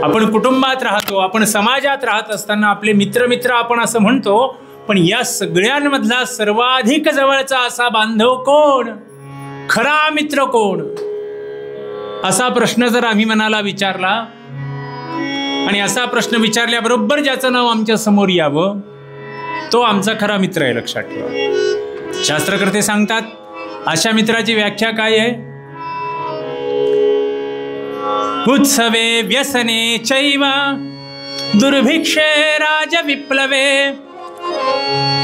आपण कुटुंबात राहतो, आपण समाजात राहत असताना आपले मित्र आपण असं म्हणतो, पण या सगळ्यांमधला सर्वाधिक जवळचा असा बांधव कोण, खरा मित्र कोण, असा प्रश्न जर आम्ही मनाला विचारला आणि असा प्रश्न विचारल्याबरोबर ज्याचं नाव आमच्या समोर यावं, तो आमचा खरा मित्र आहे. लक्षात ठेवा. शास्त्रकर्ते सांगतात, अशा मित्राची व्याख्या काय आहे. उत्सवे व्यसने चैव दुर्भिक्षे राजविप्लवे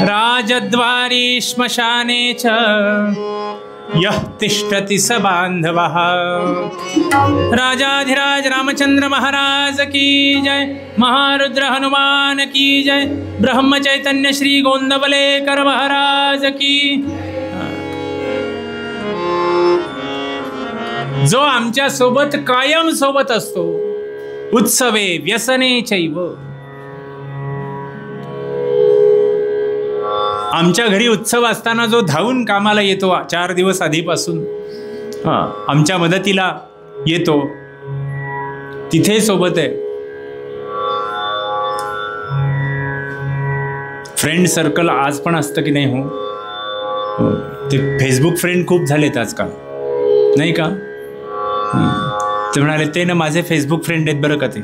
राजद्वारी श्मशाने च यः तिष्ठति स बांधवः. राजाधिराज रामचंद्र महाराज की जय. महारुद्र हनुमान की जय. ब्रह्म चैतन्य श्री गोंदवलेकर महाराज की. जो आमच्या सोबत कायम सोबत असतो. उत्सवे व्यसने चैव. आमच्या घरी उत्सव असताना जो धावून कामाला येतो 4 दिवस आधीपासून, आमच्या मदतीला येतो, तिथे सोबत आहे. फ्रेंड सर्कल आज पण असतं की नाही? हो, ते फेसबुक फ्रेंड खूप झालेत आजकाल, नाही का? ते म्हणाले ते ना माझे फेसबुक फ्रेंड आहेत बरं का ते.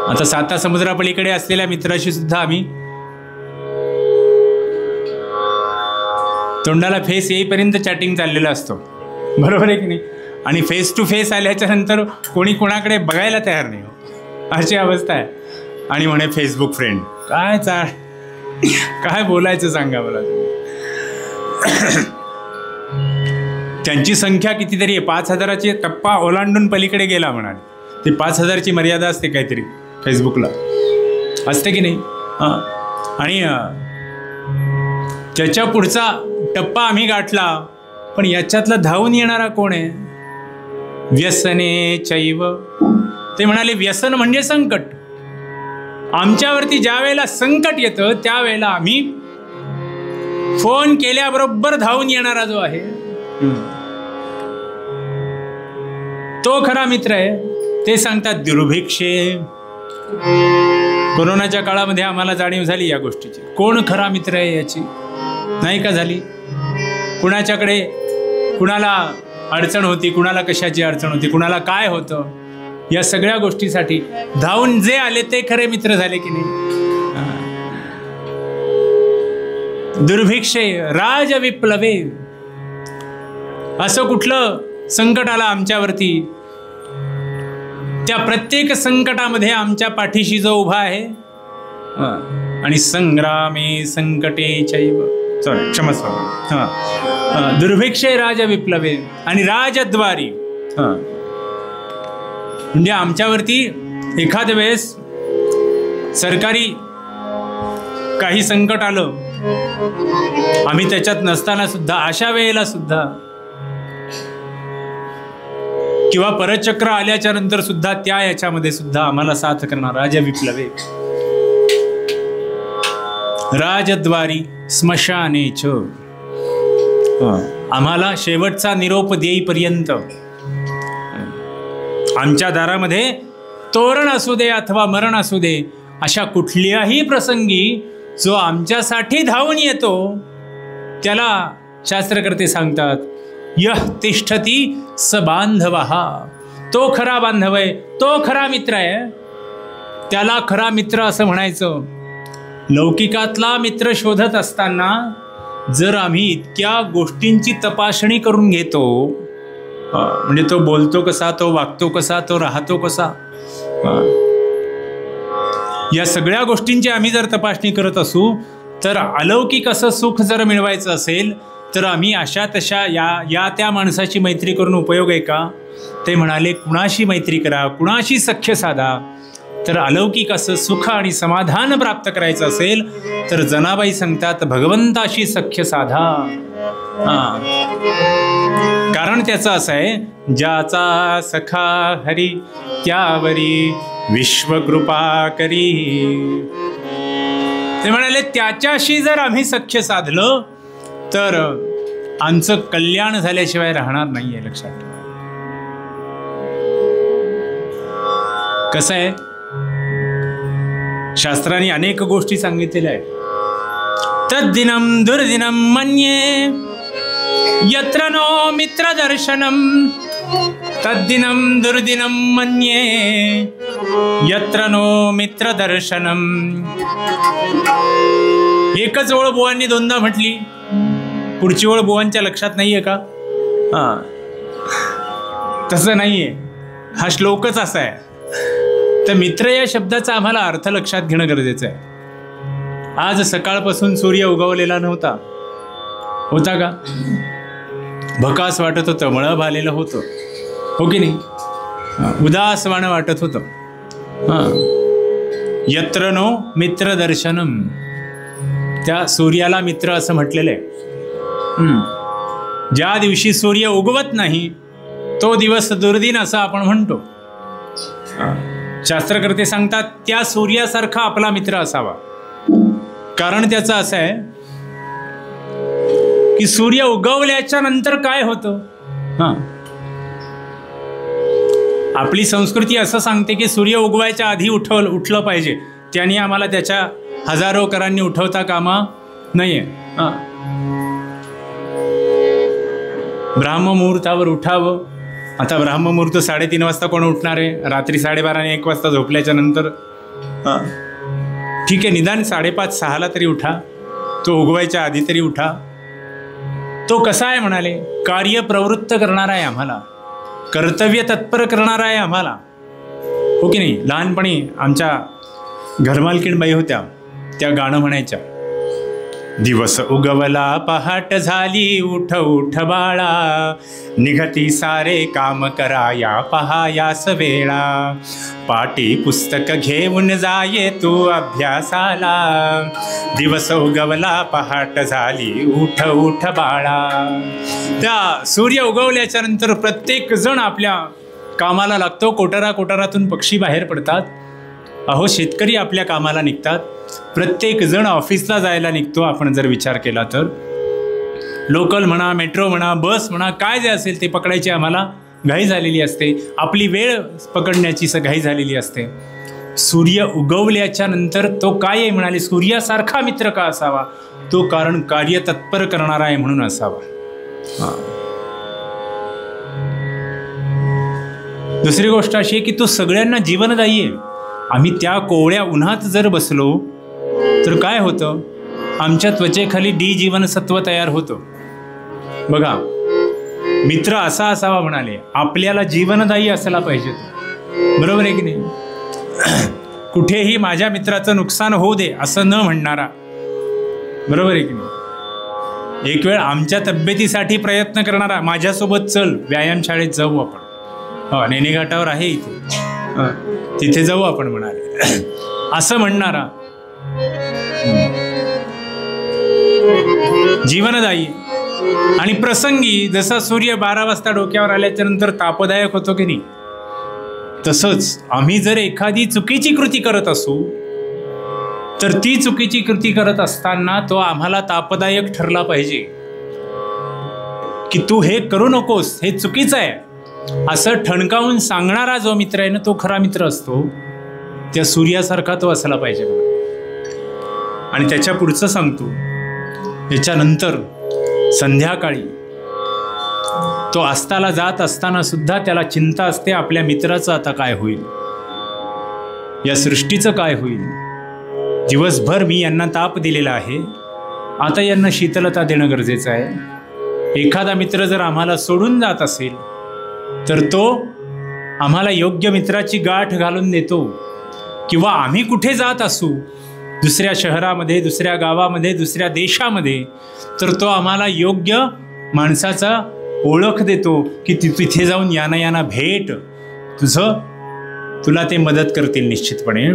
आता 7 समुद्रापलीकडे असलेल्या मित्राशी सुद्धा आम्ही तोंडाला फेस येईपर्यंत चॅटिंग चाललेलं असतो, बरोबर आहे की नाही? आणि फेस टू फेस आल्याच्या नंतर कोणी कोणाकडे बघायला तयार नाही, अशी अवस्था आहे. आणि म्हणे फेसबुक फ्रेंड. काय बोलायचं सांगा मला तुम्ही. त्यांची संख्या कितीतरी आहे. 5000ची टप्पा ओलांडून पलीकडे गेला म्हणाले. ती 5000ची मर्यादा असते काहीतरी फेसबुकला, असते की नाही? आणि त्याच्या पुढचा टप्पा आम्ही गाठला, पण याच्यातला धावून येणारा कोण आहे? व्यसने चैव. ते म्हणाले व्यसन म्हणजे संकट. आमच्यावरती ज्या वेळेला संकट येतं त्यावेळेला आम्ही फोन केल्याबरोबर धावून येणारा जो आहे तो खरा मित्र आहे. ते सांगतात दुर्भिक्षे. कोरोनाच्या काळामध्ये आम्हाला जाणीव झाली या गोष्टीची. कोण खरा मित्र आहे याची, नाही का झाली? कुणाच्याकडे कुणाला अडचण होती, कुणाला कशाची अडचण होती, कुणाला काय होतं, या सगळ्या गोष्टीसाठी धावून जे आले ते खरे मित्र झाले की नाही? दुर्भिक्षे राज विप्लवे. असं कुठलं संकट आलं आमच्यावरती, त्या प्रत्येक संकटामध्ये आमच्या पाठीशी जो उभा आहे. आणि संग्रामे संकटे चैव. सॉरी, क्षमस्व. दुर्भिक्षे राज विप्लवे आणि राजद्वारी. म्हणजे आमच्यावरती एखाद्या वेळेस सरकारी काही संकट आलं, आम्ही त्याच्यात नसताना सुद्धा, अशा वेळेला सुद्धा, किंवा परचक्र आल्याच्या नंतर सुद्धा त्या याच्यामध्ये सुद्धा आम्हाला साथ करणार राज विप्लवे. राजद्वारी स्मशानेच. आम्हाला शेवटचा निरोप देईपर्यंत आमच्या दारामध्ये तोरण असू दे अथवा मरण असू दे, अशा कुठल्याही प्रसंगी जो आमच्यासाठी धावून येतो त्याला शास्त्रकर्ते सांगतात यः तिष्ठती स बांधवः. तो खरा बांधव आहे, तो खरा मित्र आहे, त्याला खरा मित्र असं म्हणायचं. लौकिकातला मित्र शोधत असताना जर आम्ही इतक्या गोष्टींची तपासणी करून घेतो, म्हणजे तो बोलतो कसा, तो वागतो कसा, तो राहतो कसा, या सगळ्या गोष्टींची आम्ही जर तपासणी करत असू, तर अलौकिक असं सुख जर मिळवायचं असेल तर आम्ही अशा तशा या त्या माणसाची मैत्री करून उपयोग आहे का? ते म्हणाले कुणाशी मैत्री करा, कुणाशी सख्य साधा. तर अलौकिक असं सुख आणि समाधान प्राप्त करायचं असेल तर जनाबाई सांगतात भगवंताशी सख्य साधा. कारण त्याचं असं आहे, ज्याचा सखा हरी त्यावरी विश्वकृपा करी. ते म्हणाले त्याच्याशी जर आम्ही सख्य साधलं तर आमचं कल्याण झाल्याशिवाय राहणार नाहीये. लक्षात ठेवा. कसं आहे, शास्त्रांनी अनेक गोष्टी सांगितलेल्या आहेत. तद्दिनम दुर्दिनम मन्ये यत्र नो मित्र दर्शनम. तद्दिनम दुर्दिनम मन्ये यत्र नो मित्र दर्शनम. एकच ओळ बुवांनी दोनदा म्हटली, पुढची ओळ बुवांच्या लक्षात नाहीये का? तसं नाहीये, हा श्लोकच असा आहे. तर मित्र या शब्दाचा आम्हाला अर्थ लक्षात घेणं गरजेचं आहे. आज सकाळपासून सूर्य उगवलेला नव्हता, होता का? भकास वाटत होतं, मळभ आलेलं होतं, हो की नाही? उदासवाणं वाटत होतं. यत्र नो मित्र दर्शनम. त्या सूर्याला मित्र असं म्हटलेलं आहे. ज्या दिवशी सूर्य उगवत नाही तो दिवस दुर्दिन असं आपण म्हणतो. शास्त्रकर्ते सांगतात त्या सूर्यासारखा आपला मित्र असावा. कारण त्याचं असं आहे की सूर्य उगवल्याच्या नंतर काय होतं. आपली संस्कृती असं सांगते की सूर्य उगवायच्या आधी उठलं पाहिजे. त्यांनी आम्हाला त्याच्या हजारो करांनी उठवता कामा नाहीये. ब्राह्ममुहूर्तावर उठावं. आता ब्राह्ममुहूर्त 3:30 वाजता कोण उठणार आहे. रात्री 12:30 आणि 1 वाजता झोपल्याच्या नंतर ठीक आहे, निदान 5:30-6ला तरी उठा. तो उगवायच्या आधी तरी उठा. तो कसा आहे म्हणाले, कार्यप्रवृत्त करणारा आहे आम्हाला, कर्तव्य तत्पर करणारा आहे आम्हाला. हो की नाही. लहानपणी आमच्या घरमालकीणबाई होत्या, त्या गाणं म्हणायच्या, दिवस उगवला पहाट झाली उठ उठ बाळा, निघती सारे काम करा या पहायास वेळा, पाटी पुस्तक घेऊन जाये तू अभ्यासाला, दिवस उगवला पहाट झाली उठ उठ बाळा. त्या सूर्य उगवल्याच्या नंतर प्रत्येक जण आपल्या कामाला लागतो. कोटारातून पक्षी बाहेर पडतात. अहो, शेतकरी आपल्या कामाला निघतात. प्रत्येक जण ऑफिसला जायला निघतो. आपण जर विचार केला तर लोकल म्हणा, मेट्रो म्हणा, बस म्हणा, काय जे असेल ते पकडायची आम्हाला घाई झालेली असते. आपली वेळ पकडण्याची घाई झालेली असते. सूर्य उगवल्याच्या नंतर तो काय आहे म्हणाले, सूर्यासारखा मित्र का असावा, तो कारण कार्य तत्पर करणारा आहे म्हणून असावा. दुसरी गोष्ट अशी आहे की तो सगळ्यांना जीवनदायी आहे. आम्ही त्या कोवळ्या उन्हात जर बसलो तर काय होतं, आमच्या त्वचेखाली डी जीवनसत्व तयार होतं. बघा, मित्र असा असावा म्हणाले, आपल्याला जीवनदायी असला पाहिजे तो. बरोबर आहे की नाही. कुठेही माझ्या मित्राचं नुकसान होऊ दे असं न म्हणणारा. बरोबर आहे की नाही. एक वेळ आमच्या तब्येतीसाठी प्रयत्न करणारा, माझ्यासोबत चल व्यायामशाळेत जाऊ आपण, नेने घाटावर आहे इथे, तिथे जाऊ आपण म्हणाले, असं म्हणणारा. जीवनदायी. आणि प्रसंगी जसा सूर्य 12 वाजता डोक्यावर आल्याच्या नंतर तापदायक होतो की नाही, तसंच आम्ही जर एखादी चुकीची कृती करत असू तर ती चुकीची कृती करत असताना तो आम्हाला तापदायक ठरला पाहिजे की तू हे करू नकोस, हे चुकीचं आहे, असं ठणकावून सांगणारा जो मित्र आहे ना, तो खरा मित्र असतो. त्या सूर्यासारखा तो असला पाहिजे. आणि त्याच्या पुढचं सांगतो, याच्यानंतर संध्याकाळी तो अस्ताला जात असताना सुद्धा त्याला चिंता असते, आपल्या मित्राचं आता काय होईल, या सृष्टीचं काय होईल. दिवसभर मी यांना ताप दिलेला आहे, आता यांना शीतलता देणं गरजेचं आहे. एखादा मित्र जर आम्हाला सोडून जात असेल तर तो आम्हाला योग्य मित्राची गाठ घालून देतो. किंवा आम्ही कुठे जात असू, दुसऱ्या शहरामध्ये, दुसऱ्या गावामध्ये, दुसऱ्या देशामध्ये, तर तो आम्हाला योग्य माणसाचा ओळख देतो की तिथे जाऊन याना भेट, तुला ते मदत करतील निश्चितपणे.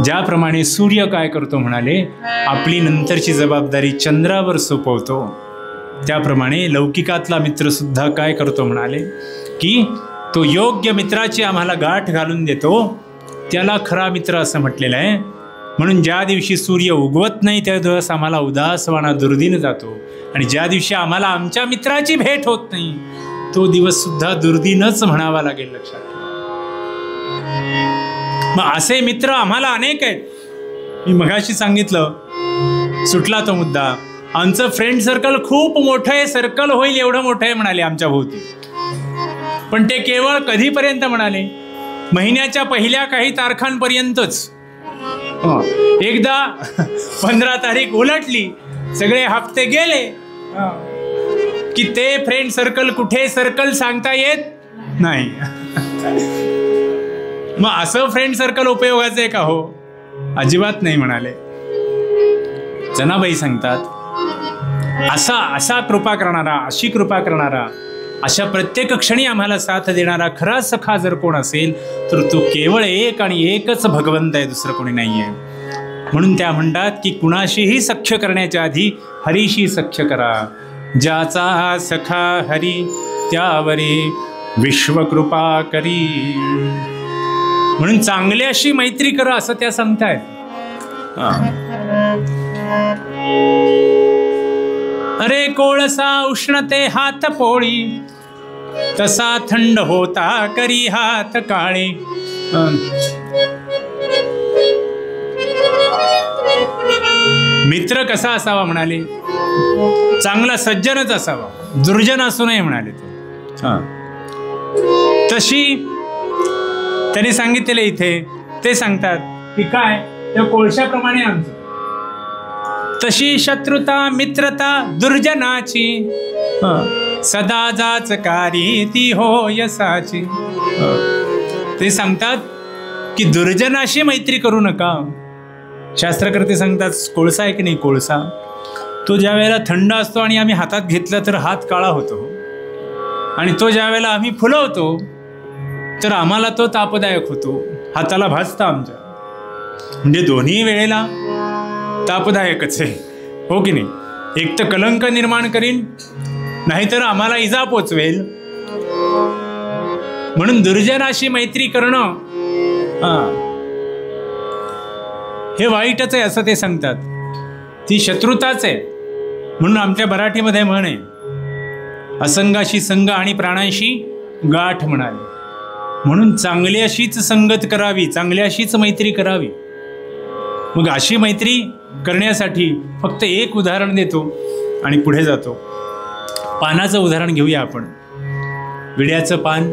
ज्याप्रमाणे सूर्य काय करतो म्हणाले, आपली नंतरची जबाबदारी चंद्रावर सोपवतो, त्याप्रमाणे लौकिकातला मित्र सुद्धा काय करतो म्हणाले की तो योग्य मित्राची आम्हाला गाठ घालून देतो. त्याला खरा मित्र असं म्हटलेलं आहे. म्हणून ज्या दिवशी सूर्य उगवत नाही त्या दिवस आम्हाला उदासवाणा दुर्दिन जातो. आणि ज्या दिवशी आम्हाला आमच्या मित्राची भेट होत नाही तो दिवस सुद्धा दुर्दिनच म्हणावा लागेल. लक्षात ठेवा. मग असे मित्र आम्हाला अनेक आहेत. मी मगाशी सांगितलं, सुटला तो मुद्दा, आमचं फ्रेंड सर्कल खूप मोठं आहे, सर्कल होईल एवढं मोठं आहे म्हणाले आमच्या भोवती. पण ते केवळ कधीपर्यंत म्हणाले, महिन्याच्या पहिल्या काही तारखांपर्यंतच. एकदा 15 तारीख उलटली, सगळे हप्ते गेले की ते फ्रेंड सर्कल कुठे सर्कल सांगता येत नाही. मग असं फ्रेंड सर्कल उपयोगाचं आहे का हो? अजिबात नाही म्हणाले. जनाबाई सांगतात, असा कृपा करणारा, अशी कृपा करणारा, अशा प्रत्येक क्षणी आम्हाला साथ देणारा खरा सखा जर कोण असेल तर तो केवळ एक आणि एकच भगवंत आहे, दुसरं कोणी नाही आहे. म्हणून त्या म्हणतात की कुणाशीही सख्य करण्याच्या आधी हरीशी सख्य करा. ज्याचा सखा हरी त्यावरी विश्वकृपा करी. म्हणून चांगली अशी मैत्री करा असं त्या सांगतायत. अरे कोळसा उष्णते हात पोळी, तसा थंड होता करी हात काळे. मित्र कसा असावा म्हणाले, चांगला सज्जनच असावा, दुर्जन असू नये म्हणाले तो. तशी त्यांनी सांगितलेले इथे ते सांगतात की काय, त्या कोळशाप्रमाणे आमचं तशी शत्रुता मित्रता दुर्जनाची, सदा जाचकारी ती हो यसाची. ते सांगतात की दुर्जनाशी मैत्री करू नका. शास्त्रकर्ते सांगतात कोळसा आहे की नाही, कोळसा तो ज्या वेळेला थंड असतो आणि आम्ही हातात घेतला तर हात काळा होतो, आणि तो ज्या वेळेला आम्ही फुलवतो तर आम्हाला तो तापदायक होतो, हाताला भाजता आमच्या. म्हणजे दोन्ही वेळेला तापदायकच आहे, हो की नाही. एक तर कलंक निर्माण करीन, नाहीतर आम्हाला इजा पोचवेल. म्हणून दुर्जनाशी मैत्री करणं हे वाईटच आहे असं ते सांगतात. ती शत्रुताच आहे. म्हणून आमच्या मराठीमध्ये म्हण आहे, असंगाशी संग आणि प्राणांशी गाठ म्हणाले. म्हणून चांगली अशीच संगत करावी, चांगली अशीच मैत्री करावी. मग अशी मैत्री करण्यासाठी फक्त एक उदाहरण देतो आणि पुढे जातो. पानाचं उदाहरण घेऊया आपण. विड्याचं पान.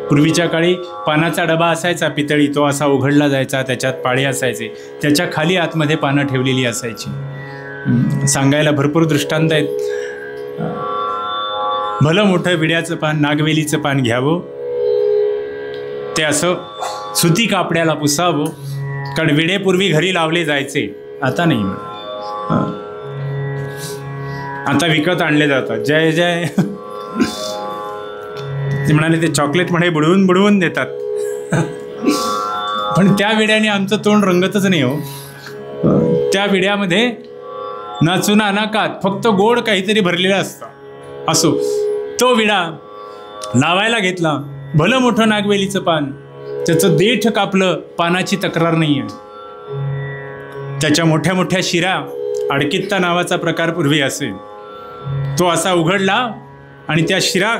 पूर्वीच्या काळी पानाचा डबा असायचा पितळी, तो असा उघडला जायचा, त्याच्यात पाळे असायचे, त्याच्या खाली आतमध्ये पानं ठेवलेली असायची. सांगायला भरपूर दृष्टांत आहेत. भलं मोठं विड्याचं पान, नागवेलीचं पान घ्यावं, ते असं सुती कापड्याला पुसावं, कारण विडे पूर्वी घरी लावले जायचे, आता नाही. आता विकत आणले जातात. जय जय ते म्हणाले ते चॉकलेट म्हणे बुडवून बुडवून देतात. पण त्या विड्याने आमचं तोंड रंगतच नाही हो. त्या विड्यामध्ये ना चुना ना कात, फक्त गोड काहीतरी भरलेलं असतं. असो तो विडा लावायला घेतला, भलं मोठं नागवेलीचं पान, त्याचं देठ कापलं, पानाची तक्रार नाही आहे. त्याच्या मोठ्या मोठ्या शिरा, अडकित्ता नावाचा प्रकार पूर्वी असेल, तो असा उघडला आणि त्या शिरा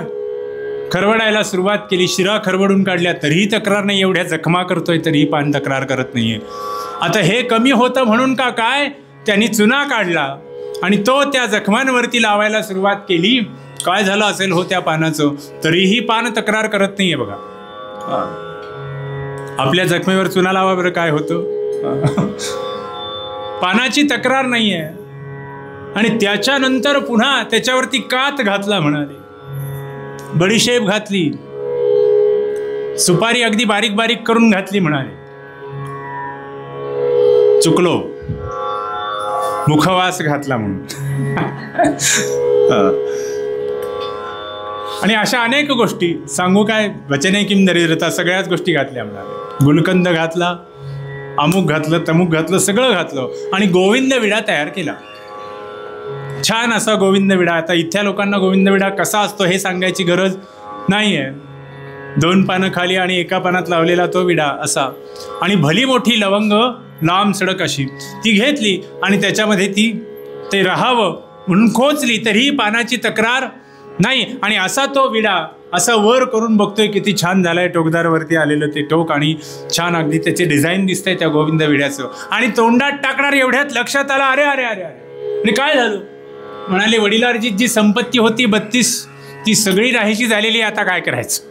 खरवडायला सुरुवात केली. शिरा खरवडून काढल्या तरीही तक्रार नाही. एवढ्या जखमा करतोय तरीही पान तक्रार करत नाहीये. आता हे कमी होतं म्हणून का काय, त्यांनी चुना काढला आणि तो त्या जखमांवरती लावायला सुरुवात केली. काय झालं असेल हो त्या पानाचं, तरीही पान तक्रार करत नाहीये. बघा आपल्या जखमेवर चुना लावा बरं, काय होतं. पानाची तक्रार नाहीये. आणि त्याच्यानंतर पुन्हा त्याच्यावरती कात घातला म्हणाले, बडीशेप घातली, सुपारी अगदी बारीक बारीक करून घातली म्हणाले. चुकलो, मुखवास घातला म्हणून. आणि अशा अनेक गोष्टी सांगू काय, वचने किम दरिद्रता, सगळ्याच गोष्टी घातल्या म्हणाले. गुलकंद घातला, अमुक घातलं, तमुक घातलं, सगळं घातलं आणि गोविंद विडा तयार केला. छान असा गोविंद विडा. आता इथल्या लोकांना गोविंद विडा कसा असतो हे सांगायची गरज नाही आहे. 2 पानं खाली आणि एका पानात लावलेला तो विडा असा. आणि भली मोठी लवंग लांब सडक अशी ती घेतली आणि त्याच्यामध्ये ती ते राहावं म्हणून खोचली, तरीही पानाची तक्रार नाही. आणि असा तो विडा असा वर करून बघतोय, किती छान झालाय, टोकदारवरती आलेलं ते टोक आणि छान अगदी त्याचे डिझाईन दिसतंय त्या गोविंद विड्याचं. आणि तोंडात टाकणार एवढ्यात लक्षात आलं, अरे अरे अरे अरे, आणि काय झालं म्हणाले, वडिलार्जित जी संपत्ती होती 32 ती सगळी राहायची झालेली, आता काय करायचं.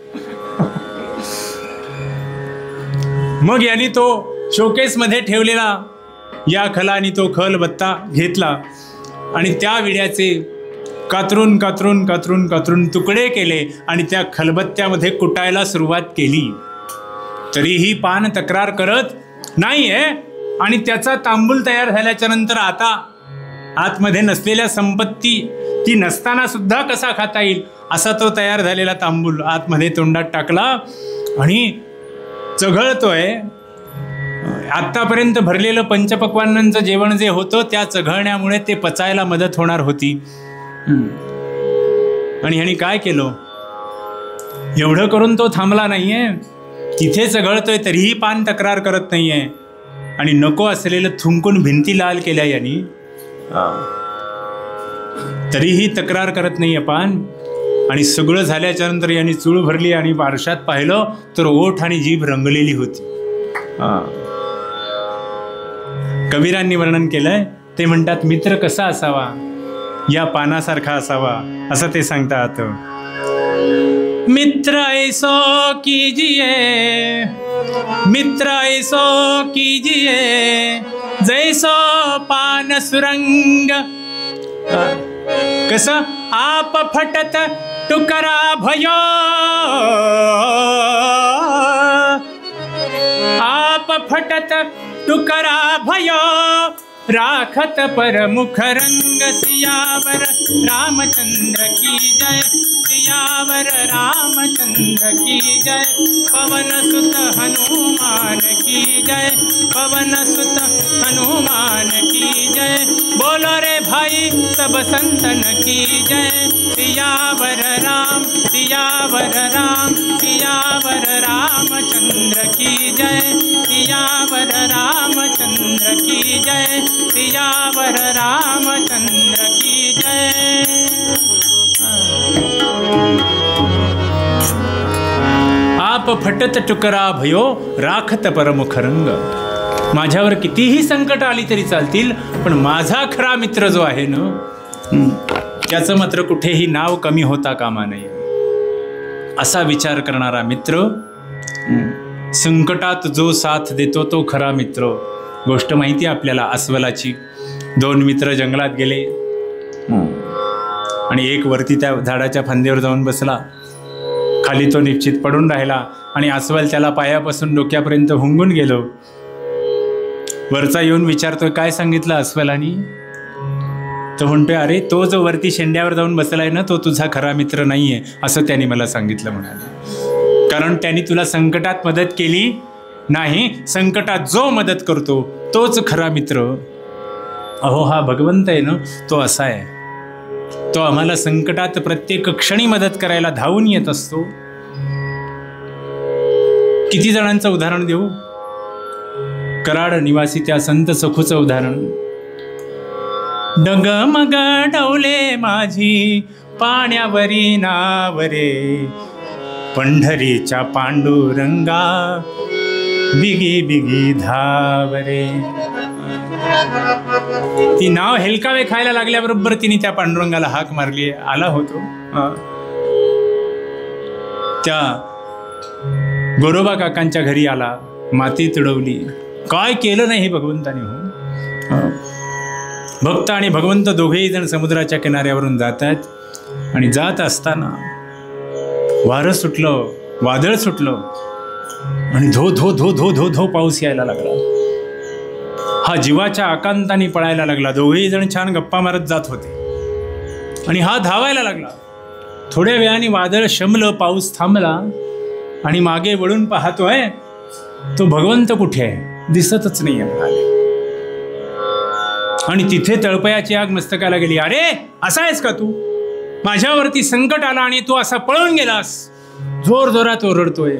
मग यांनी तो शोकेसमध्ये ठेवलेला या खला आणि तो खल बत्ता घेतला आणि त्या विड्याचे कातरून कातरून कातरून कातरून तुकडे केले आणि त्या खलबत्त्यामध्ये कुटायला सुरुवात केली. तरीही पान तक्रार करत नाहीये. आणि त्याचा तांबूल तयार झाल्याच्या नंतर आता आतमध्ये नसलेल्या संपत्ती ती नसताना सुद्धा कसा खाता येईल असा तो तयार झालेला तांबूल आतमध्ये तोंडात टाकला आणि चघळतोय. आत्तापर्यंत भरलेलं पंचपक्वान्नांचं जेवण जे होतं त्या चघळण्यामुळे ते पचायला मदत होणार होती. आणि ह्याने काय केलं, एवढं करून तो थांबला नाहीये, तिथेच गळतोय तरीही पान तक्रार करत नाहीये, आणि नको असलेलं थुंकून भिंती लाल केल्या यांनी, तरीही तक्रार करत नाहीये पान. आणि सगळं झाल्याच्या नंतर यांनी चूळ भरली आणि आरशात पाहिलं तर ओठ आणि जीभ रंगलेली होती. कबीरांनी वर्णन केलंय, ते म्हणतात मित्र कसा असावा, या पानासारखा असावा असं ते सांगतात. मित्र ऐसो कीजिए, मित्र ऐसो कीजिए, जैसो पान सुरंग. कसं आप फटत टुकरा भयो, आप फटत टुकरा भयो, राखत पर मुख रंग. सियावर रामचंद्र की जय, सियावर रामचंद्र की जय. पवन सुत हनुमान की जय, पवन सुत हनुमान की जय. बोलो रे भाई सब संतन की जय. सियावर राम, सियावर राम, सियावर रामचंद्र की जय, सियावर रामचंद्र की जय, सियावर रामचंद्र की जय. आप फटत टुकरा भयो, राखत परमुख रंग. माझ्यावर कितीही संकट आली तरी चालतील, पण माझा खरा मित्र जो आहे ना, त्याचं मात्र कुठेही नाव कमी होता कामा नये. असा विचार करणारा मित्र, संकटात जो साथ देतो तो खरा मित्र. गोष्ट माहिती आहे आपल्याला अस्वलाची. 2 मित्र जंगलात गेले आणि एक वरती त्या झाडाच्या फांदीवर जाऊन बसला, खाली तो निश्चित पडून राहिला आणि अस्वल त्याला पायापासून डोक्यापर्यंत हुंगून गेलो. वरचा येऊन विचारतोय, काय सांगितलं अस्वलानी? तो म्हणतोय, अरे तो जो वरती शेंड्यावर जाऊन बसलाय ना, तो तुझा खरा मित्र नाहीये असं त्यांनी मला सांगितलं म्हणाले. कारण त्यांनी तुला संकटात मदत केली नाही, संकटात जो मदत करतो तोच खरा मित्र. अहो हा भगवंत आहे ना, तो असा आहे, तो आम्हाला संकटात प्रत्येक क्षणी मदत करायला धावून येत असतो. किती जणांचं उदाहरण देऊ? कराड निवासी त्या संत सखूचं उदाहरण. डगमग डौले माझी पाण्यावरी नावरे, पंढरीच्या पांडुरंगा बिगी बिगी धावरे. ती नाव हेलकावे खायला लागल्याबरोबर तिने त्या पांडुरंगाला हाक मारली. आला होतो त्या गोरोबा काकांच्या घरी आला, माती तुडवली. काय केलं नाही भगवंताने. हो, भक्त आणि भगवंत दोघेही जण समुद्राच्या किनाऱ्यावरून जातात आणि जात असताना वारं सुटलं, वादळ सुटलं आणि धो धो धो धो धो धो पाऊस यायला लागला. हा जीवाच्या आकांताने पळायला लागला. दोघेही जण छान गप्पा मारत जात होते आणि हा धावायला लागला. थोड्या वेळाने वादळ शमलं, पाऊस थांबला आणि मागे वळून पाहतोय, तो भगवंत कुठे आहे? दिसतच नाही म्हणाले. आणि तिथे तळपयाची आग मस्तकाला गेली. अरे असा आहेस का तू? माझ्यावरती संकट आला आणि तू असा पळून गेलास. जोर जोरात ओरडतोय,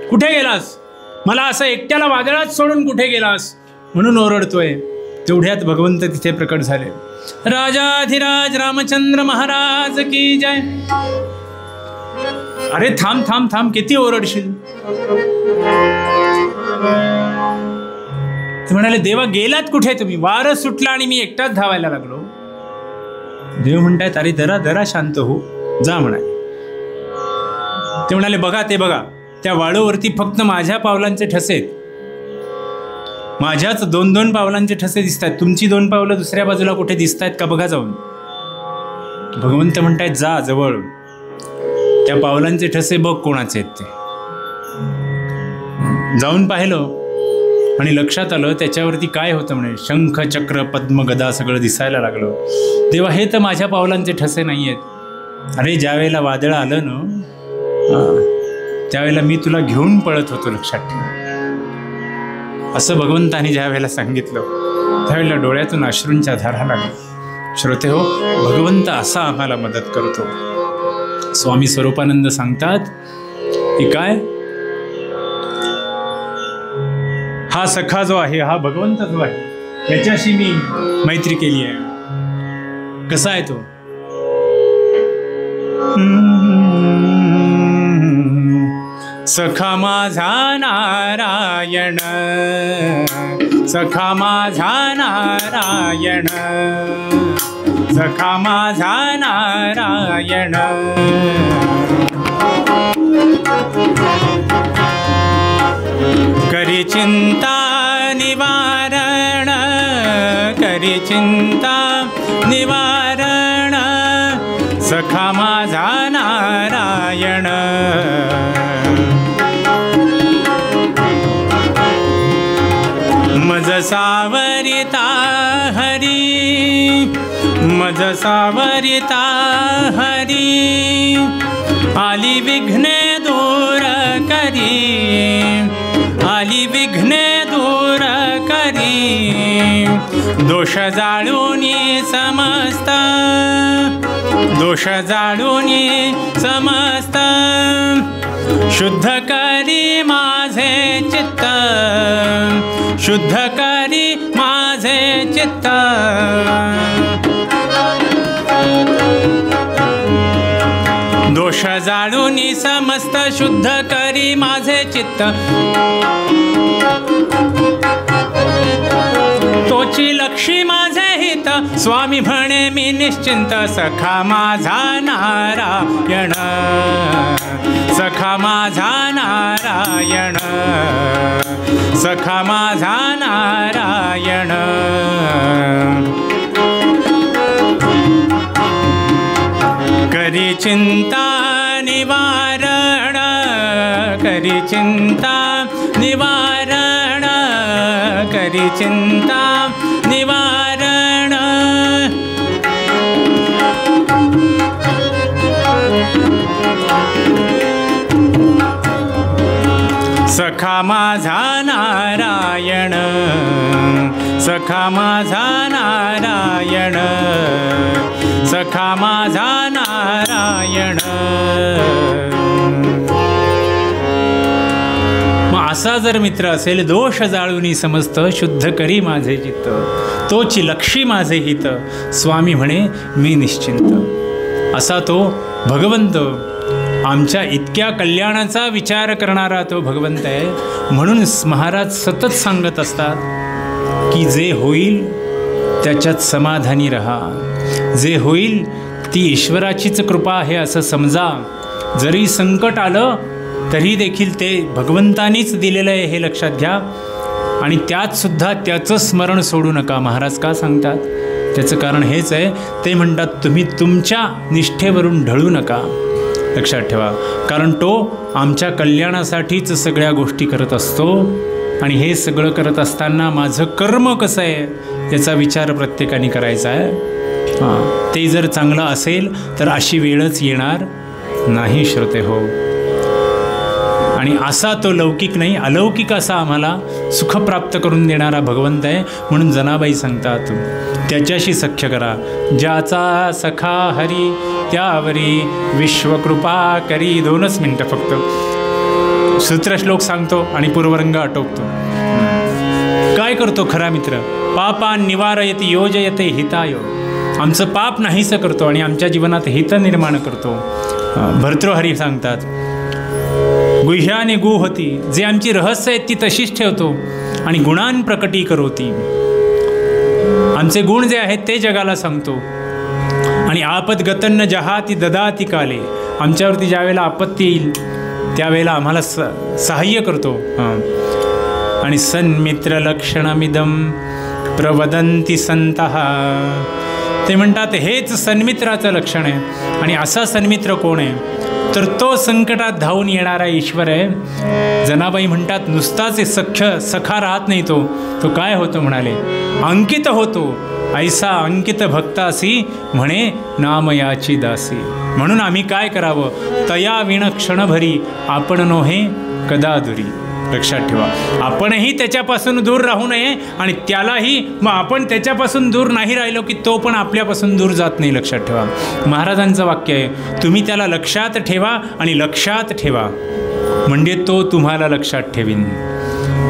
कुठे गेलास? मला असं एकट्याला वादळात सोडून कुठे गेलास म्हणून ओरडतोय. तेवढ्यात भगवंत तिथे प्रकट झाले. राजाधिराज रामचंद्र महाराज की जय. अरे थांब थांब थांब, किती ओरडशील? ते म्हणाले, देवा गेलात कुठे तुम्ही? वारं सुटला आणि मी एकटाच धावायला लागलो. देव म्हणतायत, अरे जरा जरा शांत हो, जा म्हणाले. ते म्हणाले, बघा ते बघा, त्या वाळूवरती फक्त माझ्या पावलांचे ठसे आहेत. माझ्याच 2-2 पावलांचे ठसे दिसत आहेत. तुमची 2 पावलं दुसऱ्या बाजूला कुठे दिसत आहेत का बघा जाऊन. भगवंत म्हणतायत, जा जवळ, त्या पावलांचे ठसे बघ कोणाचे आहेत ते. जाऊन पाहिलं आणि लक्षात आलं त्याच्यावरती काय होतं म्हणे, शंख चक्र पद्म गदा सगळं दिसायला लागलं. तेव्हा हे तर माझ्या पावलांचे ठसे नाही आहेत. अरे ज्या वेळेला वादळ आलं ना, त्यावेळेला मी तुला घेऊन पळत होतो, लक्षात ठेव. असं भगवंताने ज्या वेळेला सांगितलं त्यावेळेला डोळ्यातून अश्रूंच्या धारा लागल्या. श्रोते हो, भगवंत असा आम्हाला मदत करतो. स्वामी स्वरूपानंद सांगतात की काय, हा सखा जो आहे, हा भगवंत जो आहे, याच्याशी मी मैत्री केली आहे. कसा आहे तो? सखा माझा नारायण, सखा माझा नारायण, सखा माझा नारायण. करी चिंता निवारण, करी चिंता निवारण, सखा माझा नारायण. मज सावरिता हरी, मज सावरिता हरी, आली विघ्ने दूर करी, आली विघ्ने दूर करी. दोष जाळूनी समस्त, दोष जाळूनी समस्त, शुद्ध करी माझे चित्त, शुद्ध करी माझे चित्त. दोष जाळूनी समस्त, शुद्ध करी माझे चित्त. तोची लक्षी माझे हित, स्वामी म्हणे मी निश्चिंत. सखा माझा नारायण, सखा माझा नारायण, सखा माझा नारायण. करी चिंता निवारण, करी चिंता निवारण, करी चिंता निवारण. सखा माझा नारायण, सखा माझा नारायण, सखा माझा नारायण. मग असा जर मित्र असेल, दोष जाळूनी समस्त, शुद्ध करी माझे चित्त, तोची लक्षी माझे हित, स्वामी म्हणे मी निश्चिंत. असा तो भगवंत, आमच्या इतक्या कल्याणाचा विचार करणारा तो भगवंत आहे. म्हणून महाराज सतत सांगत असतात की जे होईल त्याच्यात समाधानी रहा, जे होईल ती ईश्वराचीच कृपा आहे असं समजा. जरी संकट आलं तरी देखील ते भगवंतानीच दिलेलं आहे हे लक्षात घ्या. आणि त्यात सुद्धा त्याचं स्मरण सोडू नका. महाराज का सांगतात? त्याचं कारण हेच आहे, ते म्हणतात तुम्ही तुमच्या निष्ठेवरून ढळू नका. लक्षात ठेवा, कारण तो आमच्या कल्याणासाठीच सगळ्या गोष्टी करत असतो. आणि हे सगळं करत असताना माझं कर्म कसं आहे याचा विचार प्रत्येकाने करायचा आहे. ते जर चांगलं असेल तर अशी वेळच येणार नाही श्रोते हो. आणि असा तो लौकिक नाही अलौकिक असा आम्हाला सुख प्राप्त करून देणारा भगवंत आहे. म्हणून जनाबाई सांगतात त्याच्याशी सख्य करा. ज्याचा सखा हरी त्यावरी विश्वकृपा करी. 2च मिनटं फक्त सूत्रश्लोक सांगतो आणि पूर्वरंग आटोपतो. काय करतो खरा मित्र? पापा निवारयति योजयते हिताय. आमचं पाप नाहीसं करतो आणि आमच्या जीवनात हित निर्माण करतो. भर्तृहरी सांगतात गुह्याने गु होती. जे आमची रहस्य आहेत ती तशीच ठेवतो आणि गुणान प्रकटी करवती. आमचे गुण जे आहेत ते जगाला सांगतो. आणि आपदगतन्न जहाती ददाती काले. आमच्यावरती ज्यावेळेला आपत्ती येईल त्यावेळेला आम्हाला सहाय्य करतो. आणि सन्मित्र लक्षणमिदं प्रवदंती संतः. ते म्हणतात हेच सन्मित्राचं लक्षण आहे. आणि असा सन्मित्र कोण आहे? तर तो संकटात धावून येणारा ईश्वर आहे. जनाबाई म्हणतात नुसताच सखा राहत नाही, तो काय होतो म्हणाले? अंकित होतो. ऐसा अंकित भक्तासी म्हणे नाम याची दासी. म्हणून आम्ही काय करावं? तया विण क्षणभरी आपण नोहे कदा दुरी. लक्षात ठेवा. आपणही त्याच्यापासून दूर राहू नये आणि त्यालाही मग आपण त्याच्यापासून दूर नाही राहिलो की तो पण आपल्यापासून दूर जात नाही. लक्षात ठेवा. महाराजांचं वाक्य आहे, तुम्ही त्याला लक्षात ठेवा आणि लक्षात ठेवा म्हणजे तो तुम्हाला लक्षात ठेवीन.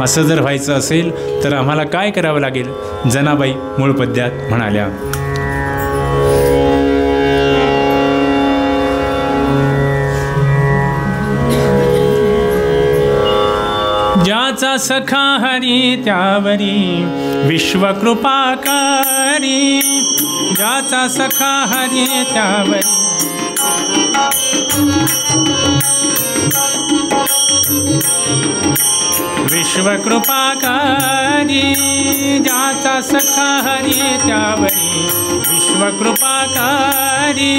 असं जर व्हायचं असेल तर आम्हाला काय करावं लागेल? जनाबाई मूळ पद्यात म्हणाल्या, ज्याचा सखा हरी त्यावरी विश्वकृपा करी. ज्याचा सखा हरी त्यावरी विश्वकृपा करी. ज्याचा सखा हरी त्यावरी विश्वकृपा करी.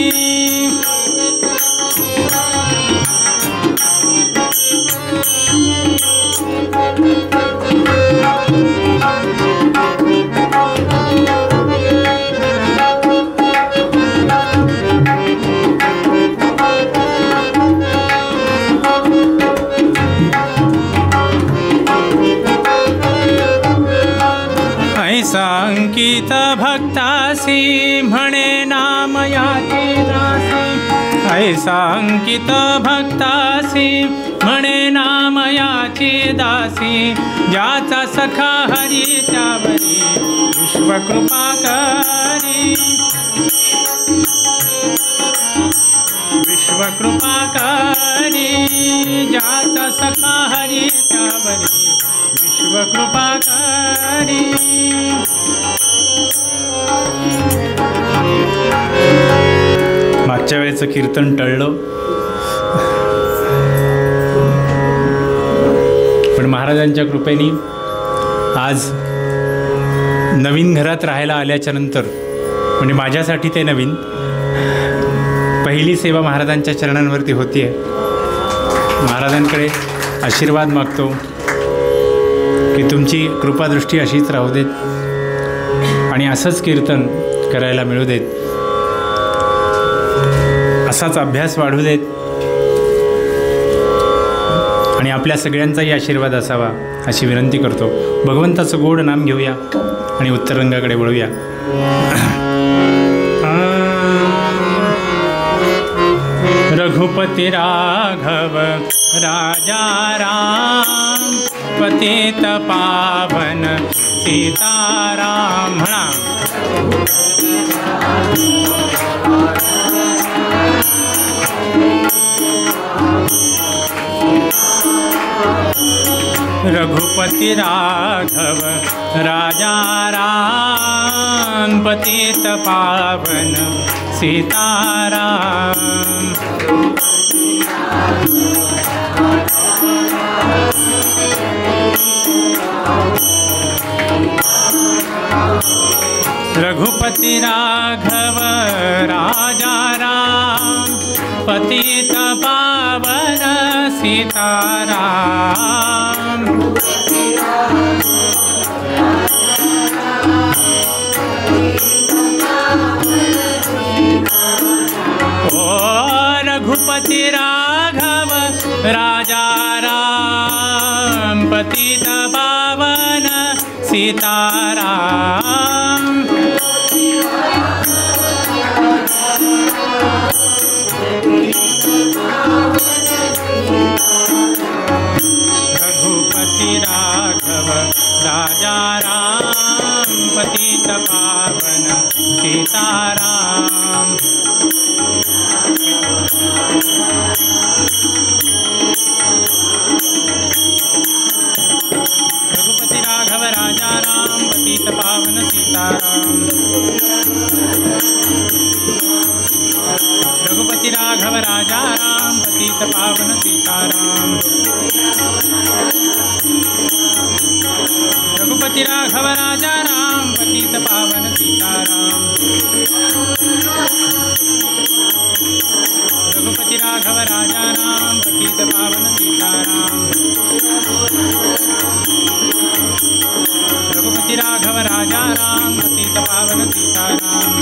अंकित भक्तासी म्हणे नाम याची दासी. ऐसा अंकित भक्तासी म्हणे नाम याची दासी. ज्याचा सखा हरी त्यावरी विश्वकृपा करी. विश्वकृपा करी. ज्याचा सखा हरी त्यावरी विश्वकृपा करी. मागच्या वेळेचं कीर्तन टळलं, पण महाराजांच्या कृपेने आज नवीन घरात राहायला आल्याच्या नंतर, म्हणजे माझ्यासाठी ते नवीन, पहिली सेवा महाराजांच्या चरणांवरती होती आहे. महाराजांकडे आशीर्वाद मागतो की तुमची कृपादृष्टी अशीच राहू देत आणि असंच कीर्तन करायला मिळू देत, असाच अभ्यास वाढू देत आणि आपल्या सगळ्यांचाही आशीर्वाद असावा अशी विनंती करतो. भगवंताचं गोड नाम घेऊया आणि उत्तरंगाकडे वळूया. रघुपती राघव राजा राम पतित पावन सीताराम. म्हणा रघुपति राघव राजा राम पतित पावन सीताराम. रघुपति राघव राजा राम पतित पावन सीताराम. ओ रघुपति राघव राजा राम पतित पावन सीताराम. रघुपति राघव राजा राम पतित पावन सीताराम. रघुपति राघव राजा राम पतित पावन सीताराम. रघुपति राघव राजा राम पतित पावन सीताराम. रघुपति राघव राजा राम पतित पावन सीताराम. रघुपति राघव राजा राम पतित पावन सीताराम. रघुपति राघव राजा राम पतित पावन सीताराम.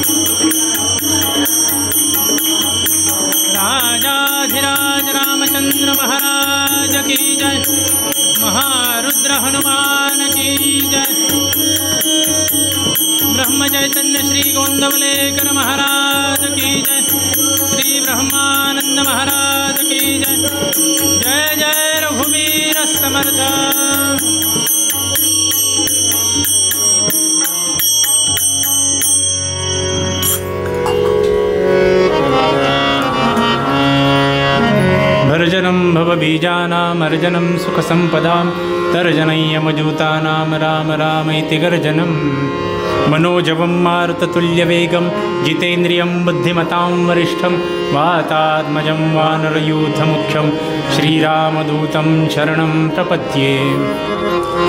राजाधिराज रामचंद्र महाराज की जय. महारुद्र हनुमान की जय। ब्रह्म चैतन्य श्री गोंदवलेकर महाराज की जय। श्री ब्रह्मानंद महाराज की जय। जय जय रघुवीर समर्थ। भर्जनं भवबीजानाम् अर्जनं सुखसम्पदां तर्जनय्यमजूतानां राम राम इति गर्जनं मनोजवं मारुततुल्यवेगं जितेन्द्रियं बुद्धिमतां वरिष्ठं वातात्मजं वानरयूथमुख्यं श्रीरामदूतं शरणं प्रपद्ये।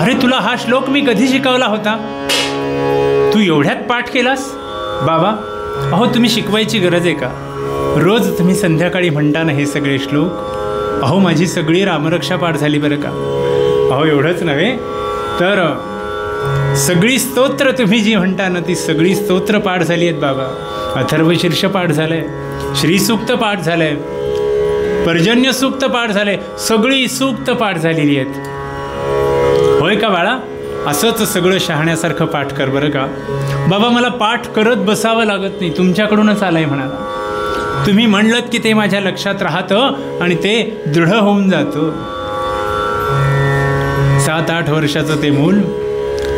अरे तुला हा श्लोक मी कधी शिकवला होता? तू एवढ्यात पाठ केलास? बाबा अहो तुम्ही शिकवायची गरज आहे का? रोज तुम्ही संध्याकाळी म्हणता ना हे सगळे श्लोक. अहो माझी सगळी रामरक्षा पाठ झाली बरं का. अहो एवढंच नव्हे तर सगळी स्तोत्र तुम्ही जी म्हणता ना ती सगळी स्तोत्र पाठ झाली आहेत बाबा. अथर्वशीर्ष पाठ झालंय, श्रीसूक्त पाठ झालंय, पर्जन्य सूक्त पाठ झालंय, सगळी सूक्त पाठ झालेली आहेत. होय का बाळा? असंच सगळं शहाण्यासारखं पाठ कर बरं का. बाबा मला पाठ करत बसावं लागत नाही, तुमच्याकडूनच आलंय म्हणाला. तुम्ही म्हणलत की ते माझ्या लक्षात राहतं आणि ते दृढ होऊन जातं. 7-8 वर्षाचं ते मूल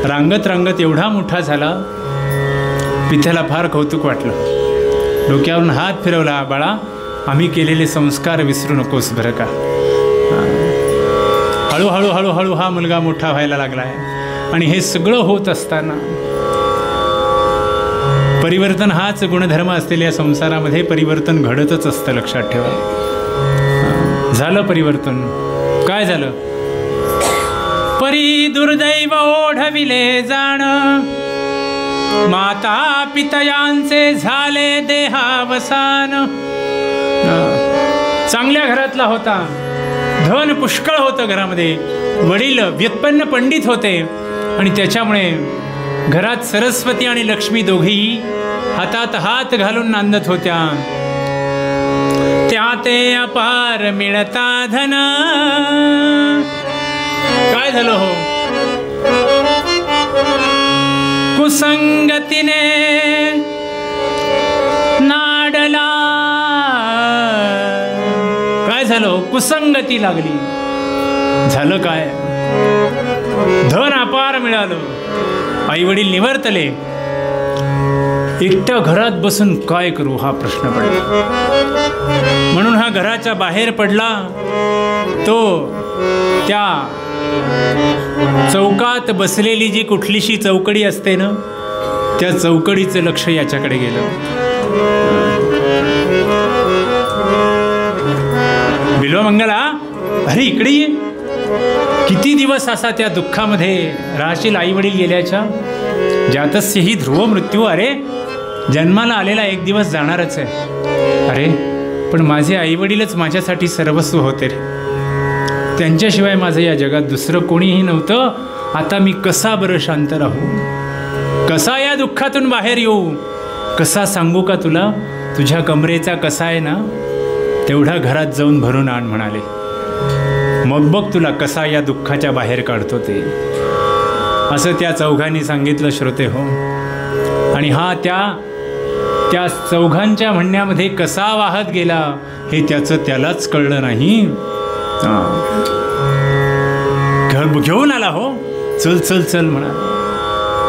रांगत रांगत एवढा मोठा झाला. विठ्ठला फार कौतुक वाटलं. डोक्यावरून हात फिरवला. बाळा आम्ही केलेले संस्कार विसरू नकोस बरं का. हळूहळू हळूहळू हा मुलगा मोठा व्हायला लागला आहे. आणि हे सगळं होत असताना परिवर्तन हाच गुणधर्म असलेल्या संसारामध्ये परिवर्तन घडतच असतं, लक्षात ठेवा. झालं परिवर्तन. काय झालं? परी दुर्दैव ओढविले जाण, माता पितयांचे झाले देहावसान. चांगल्या घरातला होता, धन पुष्कळ होतं घरामध्ये, वडील व्युत्पन्न पंडित होते आणि त्याच्यामुळे घरात सरस्वती आणि लक्ष्मी दोघेही हातात हात घालून नांदत होत्या. त्या ते अपार मिळता धन. काय झालं हो? कुसंगतीने नाडला. काय झालं? कुसंगती लागली. झालं काय? धन अपार मिळालं, आई वडील निवर्तले. एकट्या घरात बसून काय करू हा प्रश्न पडला. म्हणून हा घराच्या बाहेर पडला. तो त्या चौकात बसलेली जी कुठलीशी चौकडी असते ना त्या चौकडीचं लक्ष याच्याकडे गेलं. बिल्वमंगला अरे इकडे ये. किती दिवस असा त्या दुःखामध्ये राहशील आई वडील गेल्याच्या. जातस्य ही ध्रुव मृत्यू. अरे जन्माला आलेला एक दिवस जाणारच आहे. अरे पण माझे आई वडीलच माझ्यासाठी सर्वस्व होते रे. त्यांच्याशिवाय माझं या जगात दुसरं कोणीही नव्हतं. आता मी कसा बरं शांत राहू? कसा या दुःखातून बाहेर येऊ? कसा सांगू का तुला? तुझ्या कमरेचा कसा आहे ना तेवढा घरात जाऊन भरून आण म्हणाले. मग बघ तुला कसा या दुःखाच्या बाहेर काढतो ते. असं त्या चौघांनी सांगितलं श्रोते हो. आणि हा त्या चौघांच्या म्हणण्यामध्ये कसा वाहत गेला हे त्याचं त्यालाच कळलं नाही. घेऊन आला हो. चल चल चल म्हणा.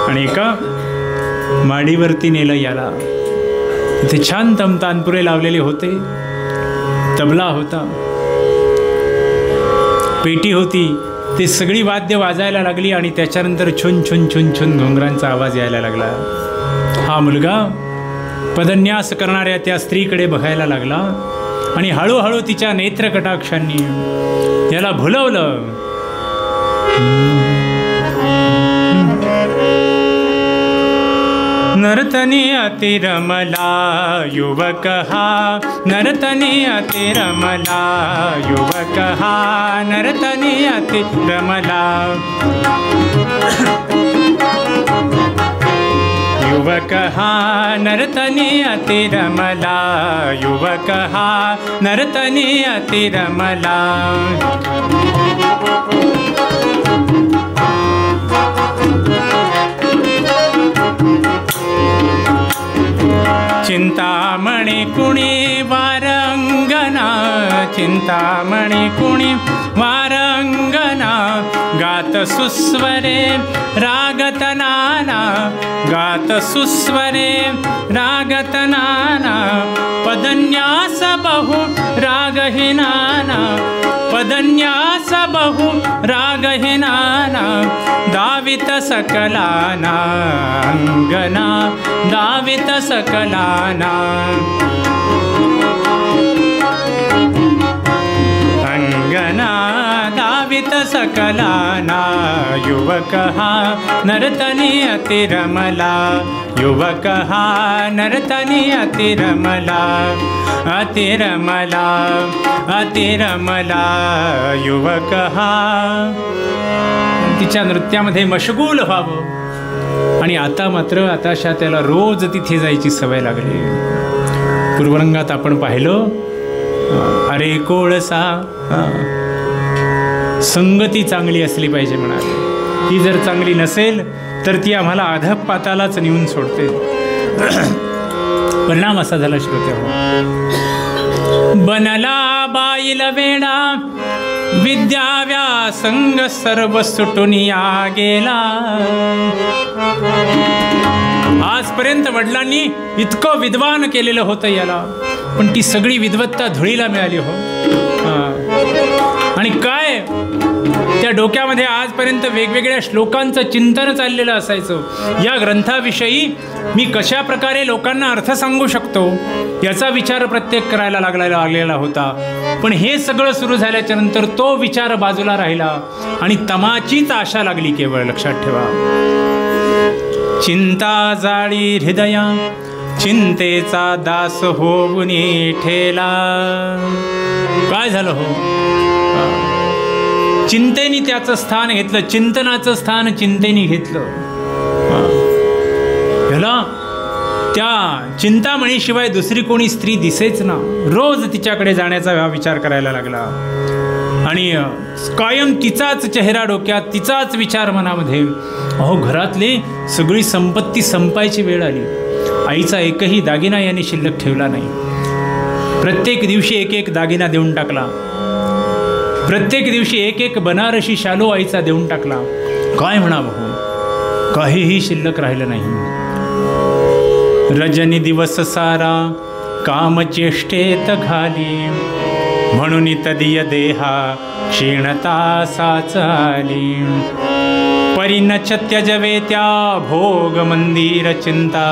आणि एका माडीवरती नेलं याला. तिथे छान तानपुरे लावलेले होते, तबला होता, पेटी होती. ते सगळी वाद्य वाजायला लागली आणि त्याच्यानंतर छुन छुन छुन छुन घोंगरांचा आवाज यायला लागला. हा मुलगा पदन्यास करणाऱ्या त्या स्त्रीकडे बघायला लागला आणि हळूहळू तिच्या नेत्रकटाक्षांनी याला भुलवलं. नर्तनी अतिरमला युवक हा, नर्तनी अतिरमला युवक हा, नर्तनी अतिरमला युवक हा, नर्तनी अतिरमला युवक हा, नर्तनी अतिरमला. चिंतामणी कुणी वारंगना, चिंतामणी कुणी वारंगना, गात सुस्वरे रागतनाना, गात सुस्वरे रागतनाना, पदन्यास बहु रागहीनाना, पदन्यास बहु रागहीनाना, दावित सकलाना अंगना, दावित सकलाना अंगना, दावित सकलाना, युवक हा नर्तनी अतिरमला, युवक हा नर्तनी अतिरमला, अतिरमला अतिरमला, युवक हा तिच्या नृत्यामध्ये मशगूल व्हावं. आणि आता मात्र आताशा त्याला रोज तिथे जायची सवय लागली. पूर्वरंगात आपण पाहिलं, अरे कोळसा, संगती चांगली असली पाहिजे म्हणाले. ती जर चांगली नसेल तर ती आम्हाला अधःपातालाच नेऊन सोडते. परिणाम असा झाला श्रोते हो. बनला बाईल वेडा, विद्या व्यासंग सर्व सुटून या गेला. आजपर्यंत वडिलांनी इतकं विद्वान केलेलं होतं याला, पण ती सगळी विद्वत्ता धुळीला मिळाली हो. आणि काय त्या डोक्यामध्ये आजपर्यंत वेगवेगळ्या श्लोकांचं चिंतन चाललेलं असायचं. या ग्रंथाविषयी मी कशा प्रकारे लोकांना अर्थ सांगू शकतो याचा विचार प्रत्येक करायला लागलेला होता. पण हे सगळं सुरू झाल्याच्या नंतर तो विचार बाजूला राहिला आणि तमाचीच आशा लागली केवळ. लक्षात ठेवा, चिंता जाळी हृदया, चिंतेचा दास होऊन ठेला. काय झालं हो, चिंतेने त्याचं स्थान घेतलं, चिंतनाचं स्थान चिंतेने घेतलं. ह्याला त्या चिंतामणीशिवाय दुसरी कोणी स्त्री दिसेच ना. रोज तिच्याकडे जाण्याचा विचार करायला लागला आणि कायम तिचाच चेहरा डोक्यात, तिचाच विचार मनामध्ये. अहो, घरातली सगळी संपत्ती संपायची वेळ आली. आईचा एकही दागिना यांनी शिल्लक ठेवला नाही. प्रत्येक दिवशी एक एक दागिना देऊन टाकला. प्रत्येक दिवशी एक एक बनारसी शालो आईचा देऊन टाकला. काय म्हणावं हो, काहीही शिल्लक राहिलं नाही. रजनी दिवस सारा कामचेष्टेत घाली, म्हणून तदीय देहा क्षीणता साचाली. परिनच त्यजवे त्या भोग मंदिर चिंता,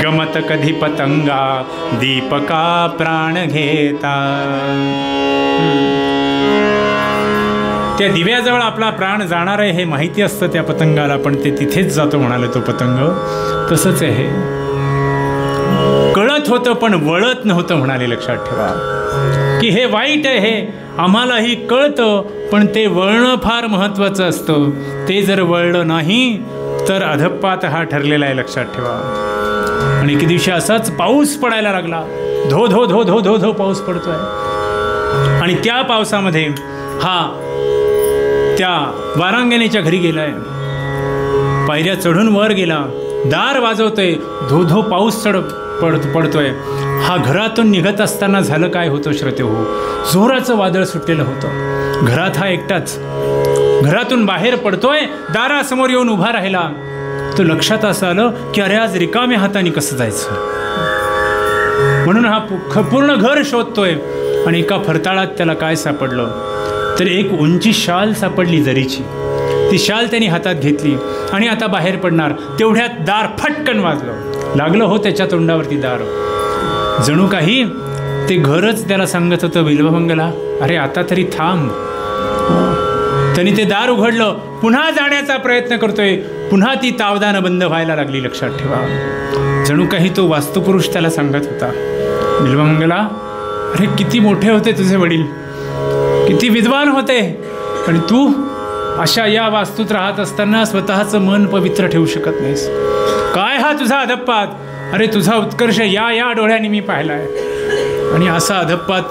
गमत कधी पतंगा दीपका प्राण घेता. त्या दिव्याजवळ आपला प्राण जाणार आहे हे माहिती असतं त्या पतंगाला, पण ते तिथेच जातो म्हणाले तो पतंग. तसंच आहे, कळत होतं पण वळत नव्हतं म्हणाले. लक्षात ठेवा की हे वाईट आहे, हे आम्हालाही कळतं, पण ते वळणं फार महत्त्वाचं असतं. ते जर वळलं नाही तर अधपात हा ठरलेला आहे. लक्षात ठेवा. आणि एके दिवशी असाच पाऊस पडायला लागला. धो धो धो धो धो धो पाऊस पडतोय. आणि त्या पावसामध्ये हा त्या वारांगणीच्या घरी गेलाय. पायऱ्या चढून वर गेला, दार वाजवतोय, धो धो पाऊस पडतोय. हा घरातून निघत असताना झालं काय होतं श्रोते हो, जोराचं वादळ सुटलेलं होतं. घरात हा एकटाच घरातून बाहेर पडतोय, दारासमोर येऊन उभा राहिला. तो लक्षात असं आलं की अरे आज रिकाम्या हाताने कसं जायचं. म्हणून हा पूर्ण घर शोधतोय. आणि एका फरताळात त्याला काय सापडलं तर एक उंची शाल सापडली जरीची. ती शाल त्यांनी हातात घेतली आणि आता बाहेर पडणार. तेवढ्यात दार फटकन वाजलं. लागलं हो त्याच्या तोंडावरती दार. जणू काही ते घरच त्याला सांगत होतं, बिल्वमंगला अरे आता तरी थांब. त्यांनी ते दार उघडलं, पुन्हा जाण्याचा प्रयत्न करतोय. पुन्हा ती तावदानं बंद व्हायला लागली. लक्षात ठेवा, जणू काही तो वास्तुपुरुष त्याला सांगत होता, बिल्वमंगला अरे किती मोठे होते तुझे वडील, किती विद्वान होते, आणि तू अशा या वास्तूत राहत असताना स्वतःचं मन पवित्र ठेवू शकत नाहीस. काय हा तुझा अधप्पात. अरे तुझा उत्कर्ष या डोळ्यांनी मी पाहिला आहे. आणि असा अधप्पात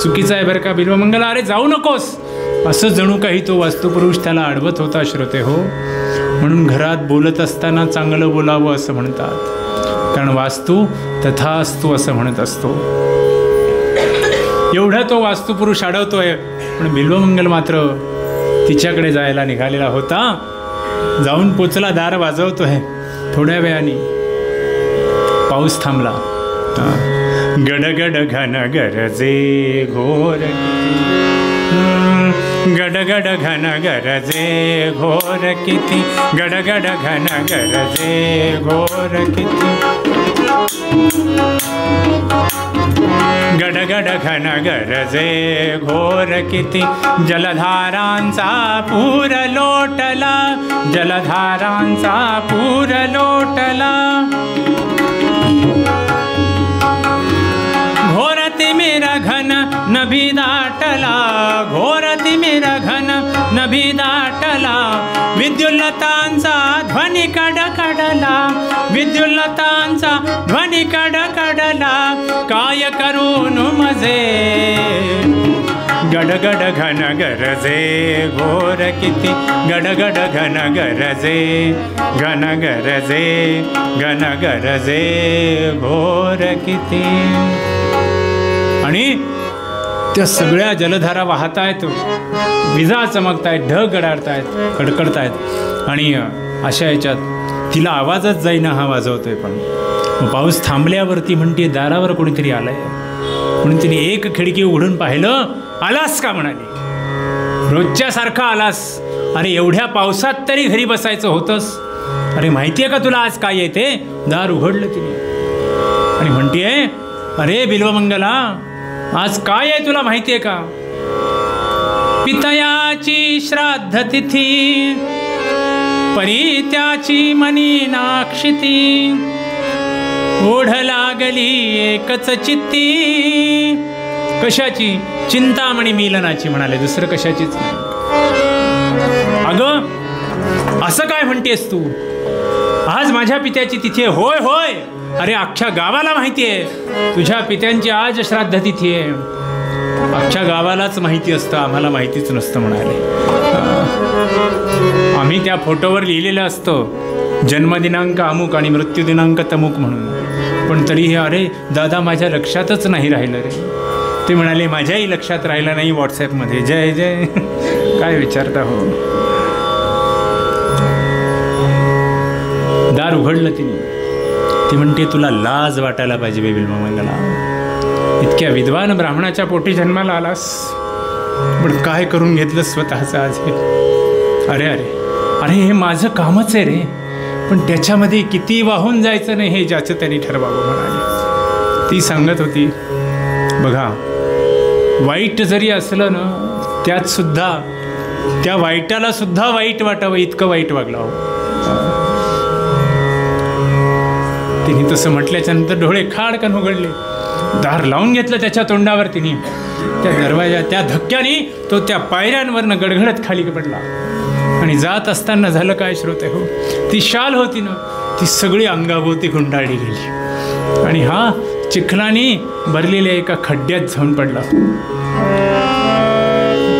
चुकीचा आहे बरं का बिल्वमंगला. अरे जाऊ नकोस. असं जणू काही तो वास्तुपुरुष त्याला अडवत होता श्रोते हो. म्हणून घरात बोलत असताना चांगलं बोलावं असं म्हणतात, कारण वास्तू तथास्तु असं म्हणत असतो. एवढा तो वास्तुपुरुष अडवतोय, पण बिल्वमंगल मात्र तिच्याकडे जायला निघालेला होता. जाऊन पोचला, दार वाजवतोय. थोड्या वेळाने पाऊस थांबला. गडगड घन गरजे घोर, गडगड घन गरजे घोर किती, गडगड घन गरजे घोर किती, गडगड घन गरजे घोर किती. जलधारांचा पूर लोटला, जलधारांचा पूर लोटला. घोर तिमिर घन नभी दाटला, घोर तिमिर घन नभी दाटला. विद्युल्लतांचा ध्वनी कडकडला, विद्युल्लतांचा ध्वनी कडकडला. काय करून मजे, गडगड घन गरजे घोर किती, गडगड घन गरजे, घन गरजे, घन गरजे घोर किती. आणि त्या सगळ्या जलधारा वाहतायत, विजा चमकतायत, ढग गडाडतायत, कडकडतायत. आणि अशा याच्यात तिला आवाजच जाईना हा वाजवतोय. पण पाऊस थांबल्यावरती म्हणते दारावर कोणीतरी आलंय. म्हणून तिने एक खिडकी उघडून पाहिलं. आलास का म्हणाली. रोजच्या सारखा आलास. अरे एवढ्या पावसात तरी घरी बसायचं होतंस. अरे माहितीये का तुला आज काय येते. दार उघडलं तिने आणि म्हणतीये, अरे बिल्वमंगला, आज काय आहे तुला माहितीये का. पितयाची श्राद्ध तिथी, परित्याची मनी नाक्षिती. ओढ लागली एकच चित्ती. कशाची. चिंतामणी मिलनाची म्हणाले, दुसरं कशाचीच नाही. अगं असं काय म्हणतेस तू. आज माझ्या पित्याची तिथी आहे. होय होय. अरे अख्ख्या गावाला माहिती आहे तुझ्या पित्यांची आज श्राद्ध तिथी आहे. अख्ख्या गावालाच माहिती असतं, आम्हाला माहितीच नसतं म्हणाले. आम्ही त्या फोटोवर लिहिलेलं असतं जन्मदिनांक अमुक आणि मृत्यूदिनांक तमुक म्हणून. पण तरीही अरे दादा माझ्या लक्षातच नाही राहिलं रे. ते म्हणाले माझ्याही लक्षात राहिलं नाही व्हॉट्सॲपमध्ये. जय जय. काय विचारता हो. दार उघडलं तिने. ती म्हणते तुला लाज वाटायला पाहिजे बिल्वमंगला. इतक्या विद्वान ब्राह्मणाच्या पोटी जन्माला आलास, पण काय करून घेतलं स्वतःचं आज हे. अरे अरे अरे हे माझं कामच आहे रे, पण त्याच्यामध्ये किती वाहून जायचं नाही हे ज्याचं त्यांनी ठरवावं म्हणाले. ती सांगत होती बघा, वाईट जरी असलं ना त्यात सुद्धा त्या वाईटाला सुद्धा वाईट वाटावं इतकं वाईट वागलं हो. तिने तसं म्हटल्याच्या नंतर डोळे खाडकन उघडले. दार लावून घेतलं त्याच्या तोंडावर तिने. त्या दरवाजा त्या धक्क्याने तो त्या पायऱ्यांवरनं गडगडत खाली पडला. आणि जात असताना झालं काय श्रोते हो, ती शाल होती ना ती सगळी अंगाभोवती गुंडाळली गेली आणि हा चिखलाने भरलेल्या एका खड्ड्यात जाऊन पडला.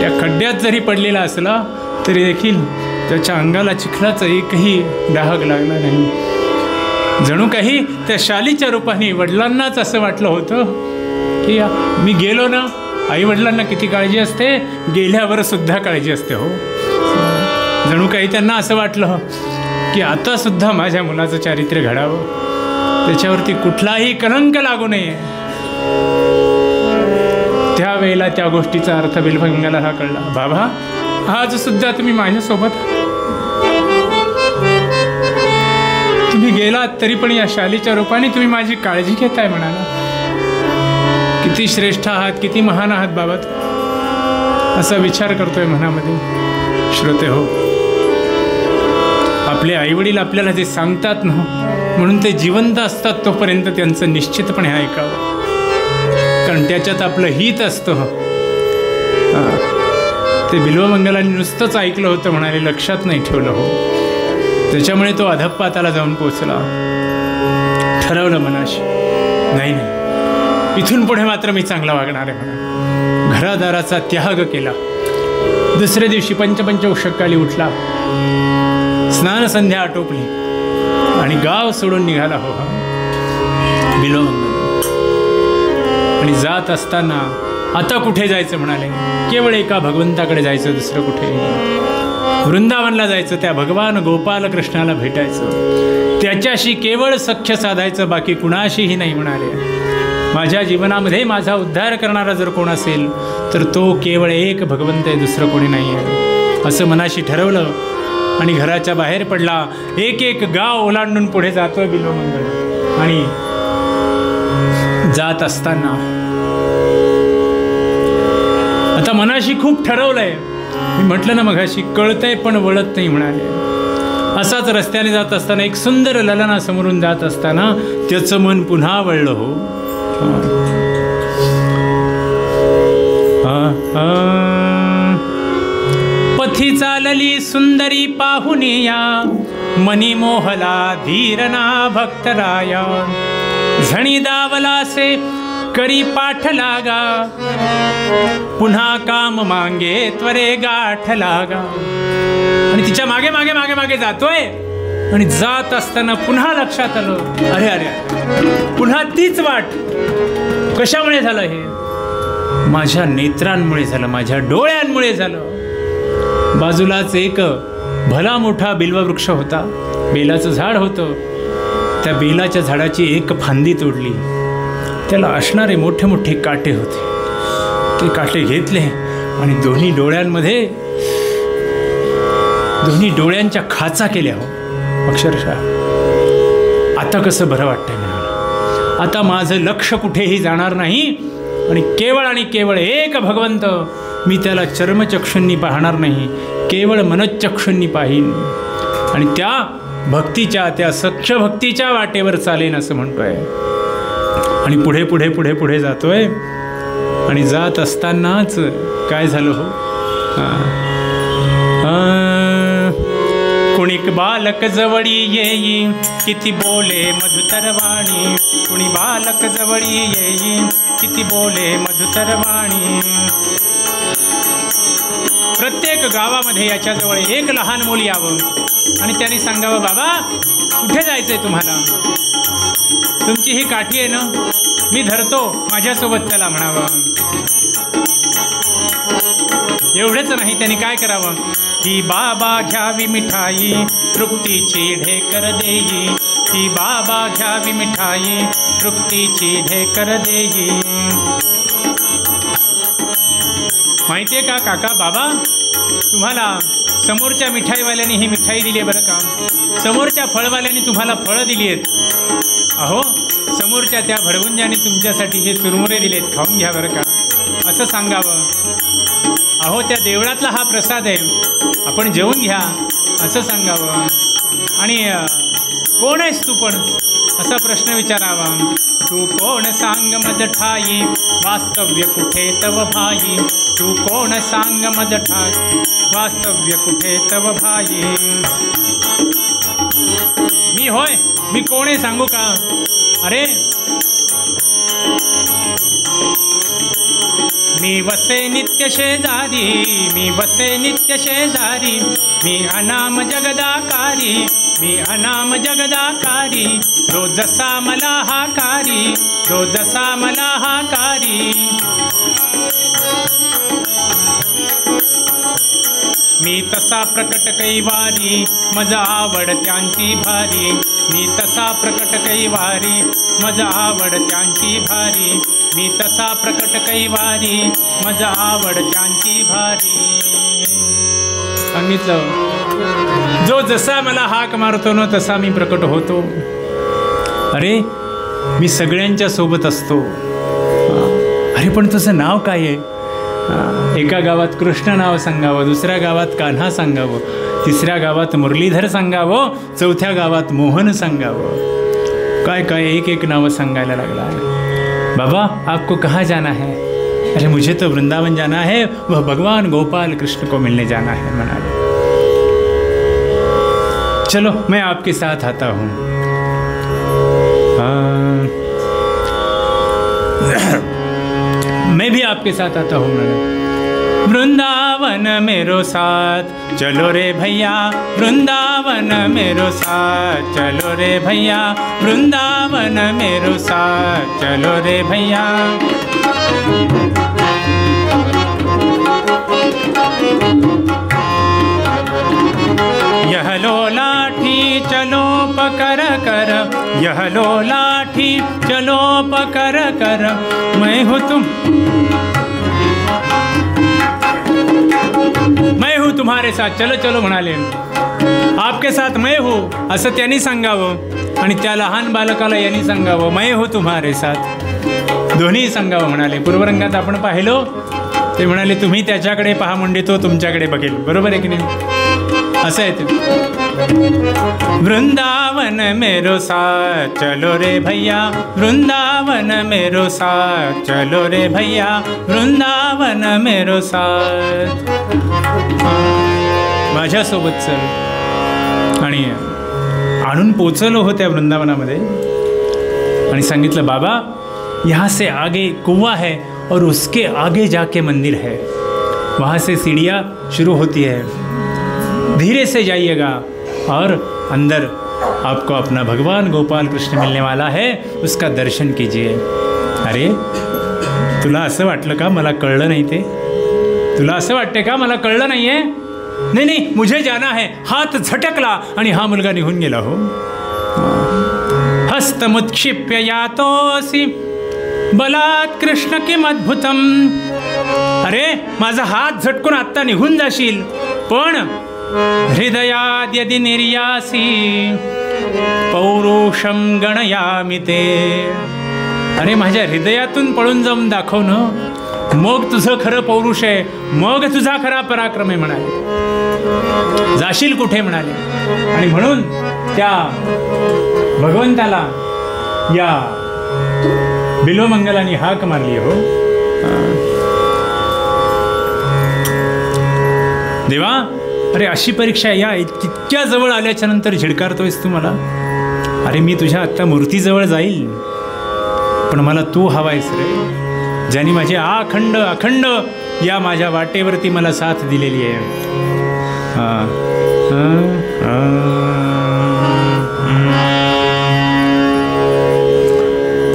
त्या खड्ड्यात जरी पडलेला असला तरी देखील त्याच्या अंगाला चिखलाचा एकही डाग लागला नाही. जणू काही त्या शालीच्या रूपाने वडिलांनाच असं वाटलं होतं की मी गेलो ना, आई वडिलांना किती काळजी असते, गेल्यावर सुद्धा काळजी असते हो. जणू काही त्यांना असं वाटलं की आता सुद्धा माझ्या मुलाचं चारित्र्य घडावं, त्याच्यावरती कुठलाही कलंक लागू नये. त्यावेळेला त्या गोष्टीचा अर्थ बिल्वमंगला हा कळला. बाबा आज सुद्धा तुम्ही माझ्यासोबत, तुम्ही गेलात तरी पण या शालीच्या रूपाने तुम्ही माझी काळजी घेताय म्हणाला. किती श्रेष्ठ आहात, किती महान आहात बाबा, असा विचार करतोय मनामध्ये. श्रोते हो, आपले आईवडील आपल्याला जे सांगतात ना, म्हणून ते जिवंत असतात तोपर्यंत त्यांचं निश्चितपणे ऐकावं, कारण त्याच्यात आपलं हित असतं. ते बिल्वमंगलांनी नुसतंच ऐकलं होतं म्हणाले, लक्षात नाही ठेवलं हो. त्याच्यामुळे तो अधःपाताला जाऊन पोचला. ठरवलं मनाशी, नाही नाही इथून पुढे मात्र मी चांगला वागणार आहे म्हणा. घरादाराचा त्याग केला. दुसऱ्या दिवशी पंचपंचौषकाली उठला, स्नान संध्या आटोपली आणि गाव सोडून निघाला हो बिलोंगण. आणि जात असताना आता कुठे जायचं म्हणाले, केवळ एका भगवंताकडे जायचं, दुसरं कुठे. वृंदावनला जायचं, त्या भगवान गोपाल कृष्णाला भेटायचं, त्याच्याशी केवळ सख्य साधायचं, बाकी कुणाशीही नाही म्हणाले. माझ्या जीवनामध्ये माझा उद्धार करणारा जर कोण असेल तर तो केवळ एक भगवंत आहे, दुसरं कोणी नाही आहे, असं मनाशी ठरवलं आणि घराच्या बाहेर पडला. एक एक गाव ओलांडून पुढे जातोय बिलोमंगल. आणि जात असताना आता मनाशी खूप ठरवलंय, मी म्हटलं ना मगाशी, कळतंय पण वळत नाही म्हणाले. असाच रस्त्याने जात असताना एक सुंदर ललना समोरून जात असताना त्याचं मन पुन्हा वळलं हो. पथी चालली सुंदरी पाहुनिया, मनी मोहला धीरना भक्तराया. झणी दावलासे करी पाठ लागा, पुन्हा काम मांगे त्वरे गाठ लागा. आणि तिच्या मागे मागे मागे मागे जातोय आणि जात असताना पुन्हा लक्षात आलं, अरे अरे पुन्हा तीच वाट. कशामुळे झालं हे? माझ्या नेत्रांमुळे झालं, माझ्या डोळ्यांमुळे झालं. बाजूलाच एक भला मोठा बिल्ववृक्ष होता, बेलाचं झाड होतं. त्या बेलाच्या झाडाची एक फांदी तोडली, त्याला असणारे मोठे मोठे काटे होते. ते काटे घेतले आणि दोन्ही डोळ्यांच्या खाचा केल्या हो अक्षरशः. आता कसं बरं वाटतंय म्हणाला, आता माझं लक्ष कुठेही जाणार नाही आणि केवळ एक भगवंत, मी त्याला चर्मचक्षुंनी पाहणार नाही, केवळ मनच्चक्षुंनी पाहीन आणि त्या भक्तीच्या, त्या सख्य भक्तीच्या वाटेवर चालेन असं म्हणतोय. आणि पुढे पुढे पुढे पुढे जातोय आणि जात असतानाच काय झालं हो, कुणिक बालक जवळी येई, किती बोले मधुतर वाणी. कुणी बालक जवळी येई, किती बोले मधुतर वाणी. प्रत्येक गावामध्ये याच्याजवळ एक लहान मूल यावं आणि त्यांनी सांगावं, बाबा कुठे जायचंय तुम्हाला, तुमची ही काठी आहे ना, मी धरतो, माझ्यासोबत चला म्हणावं. एवढंच नाही, त्यांनी काय करावं, ही बाबा घ्यावी मिठाई, तृप्तीची ढेकर देई. ही बाबा घ्यावी मिठाई, तृप्तीची ढेकर देई. माहितीये का काका, बाबा तुम्हाला समोरच्या मिठाईवाल्याने ही मिठाई दिली आहे बरं का, समोरच्या फळवाल्याने तुम्हाला फळं दिली आहेत, अहो समोरच्या त्या भडवुंजाने तुमच्यासाठी हे चुरमुरे दिलेत, खाऊन घ्या बरं का, असं सांगावं. अहो त्या देवळातला हा प्रसाद आहे, आपण जेवून घ्या असं सांगावं. आणि कोण आहेस तू पण असा प्रश्न विचारावा. तू कोण सांग मज ठाई, वास्तव्य कुठे तव भाई. तू कोण सांग मज ठाई, वास्तव्य कुठे तव भाई. मी होय, मी कोण आहे सांगू का. अरे मी वसे नित्य शेजारी, मी वसे नित्य शेजारी. मी अनाम जगदाकारी, मी अनाम जगदाकारी. जो जसा मला हाकारी, जो जसा मला हाकारी. मी तसा प्रकट कैवारी, मज आवड त्यांची भारी. मी तसा प्रकट कैवारी, मज आवड त्यांची भारी. मी तसा प्रकट कैवारी, मज आवड त्यांची भारी. सांगितलं, जो जसा मला हाक मारतो ना तसा मी प्रकट होतो. अरे मी सगळ्यांच्या सोबत असतो. अरे पण तुझं नाव काय आहे. एका गावात कृष्ण नाव सांगावं, दुसऱ्या गावात कान्हा सांगावं, तिसऱ्या गावात मुरलीधर सांगावं, चौथ्या गावात मोहन सांगावं. काय काय एक एक नावं सांगायला लागला. बाबा आपको कहाँ जाना है. अरे मुझे तो वृंदावन जाना है, वह भगवान गोपाल कृष्ण को मिलने जाना है. म्हणाले, चलो मैं आपके साथ आता हूँ. मैं भी आपके साथ आता हूँ. वृंदावन वृंदावन मेरो साथ चलो रे भैया, वृंदावन मेरो साथ चलो रे भैया, वृंदावन मेरो साथ चलो रे भैया। यह लो लाठी चलो पकर कर, यह लो लाठी चलो पकर कर, मैं हूँ तुम्हारे साथ, चलो चलो म्हणाले, आपके साथ मैं हूँ असं त्यांनी सांगावं आणि त्या लहान बालकाला यांनी सांगावं मैं हूँ तुम्हारे साथ, दोन्ही सांगावं म्हणाले। पूर्वरंगात आपण पाहिलो ते म्हणाले तुम्ही त्याच्याकडे पहा म्हणजे तो तुमच्याकडे बघेल, बरोबर आहे की नाही? असं आहे ते। वृंदावन मेरो साथ चलो रे भैया, वृंदावन मेरो साथ चलो रे भैया, वृंदावन मेरो साथ, माझ्यासोबत चल। आणि आणून पोचलो हो त्या वृंदावनामध्ये आणि सांगितलं बाबा यहाँ से आगे कुआं है और उसके आगे जाके मंदिर है, वहाँ से सीढ़ियाँ शुरू होती है, धीरे से जाइएगा और अंदर आपको अपना भगवान गोपाल कृष्ण मिलने वाला है, उसका दर्शन कीजिए। अरे तुला असं वाटलं का मला कळलं नाही ते? तुला असं वाटते का मला कळलं नाही आहे? नाही नाही मुझे जाना है, हात झटकला आणि हा मुलगा निघून गेला हो। हस्तमुत्क्षिप्य यातोसी बलात् कृष्ण किम अद्भुतम, अरे माझा हात झटकून आत्ता निघून जाशील, पण हृदयाद यदि निर्यासी पौरुषम गणयामि ते, अरे माझ्या हृदयातून पळून जाऊन दाखव ना, मग तुझं खरं पौरुष आहे, मग तुझा खरा पराक्रम आहे म्हणाले। जाशील कुठे म्हणाले, आणि म्हणून त्या भगवंताला या बिल्वमंगलांनी हाक मारली हो। देवा अरे अशी परीक्षा या इतक्या जवळ आल्याच्या नंतर झिडकारतोयस तू मला? अरे मी तुझ्या आत्ता मूर्तीजवळ जाईल, पण मला तू हवायस रे, ज्याने माझी अखंड अखंड या माझ्या वाटेवरती मला साथ दिलेली आहे।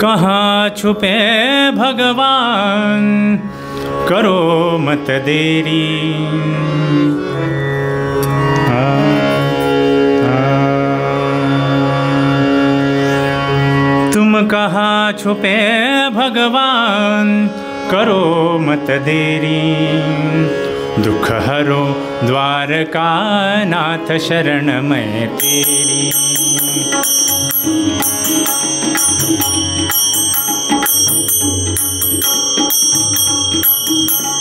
कहाँ छुपे भगवान करो मत देरी, तुम कहाँ छुपे भगवान करो मत देरी, दुख हरो द्वारका नाथ शरण मैं तेरी।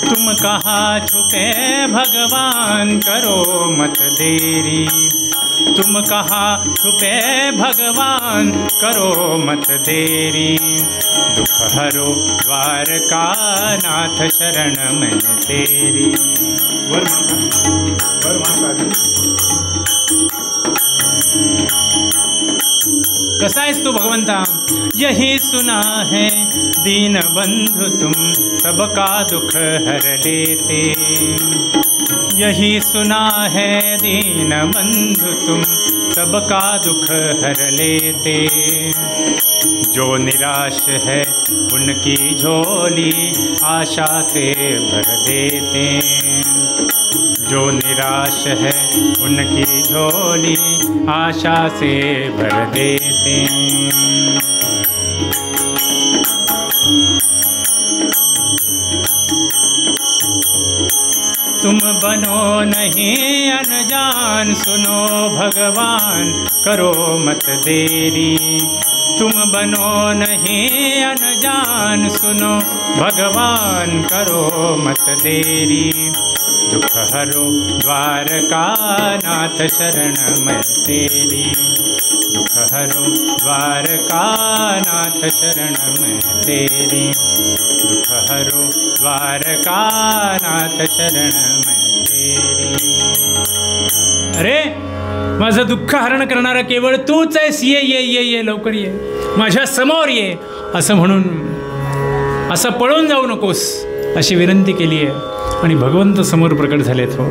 तुम कहाँ छुपे भगवान करो मत देरी, तुम कहाँ छुपे भगवान करो मत देरी, दुख हरो द्वारका नाथ शरण मैं तेरी। कसा आहेस तू भगवंता? यही सुना है दीन बंधु तुम सबका दुख हर लेते, यही सुना है दीन बंधु तुम सबका दुख हर लेते, जो निराश है उनकी झोली आशा से भर देते, जो निराश है उनकी झोली आशा से भर देते। तुम बनो नहीं अनजान सुनो भगवान करो मत देरी, तुम बनो नहीं अनजान सुनो भगवान करो मत देरी, दुख हरो द्वारका नाथ शरण मैं तेरी, दुख हरो द्वारका नाथ शरण मैं तेरी, दुख हरो द्वारका नाथ शरण मैं तेरी। अरे माझं दुःख हरण करणारा केवळ तूच आहेस, ये ये ये ये लवकर ये, माझ्या समोर ये, असं म्हणून असं पळून जाऊ नकोस, अशी विनंती केली आहे आणि भगवंत समोर प्रकट झालेत. हो,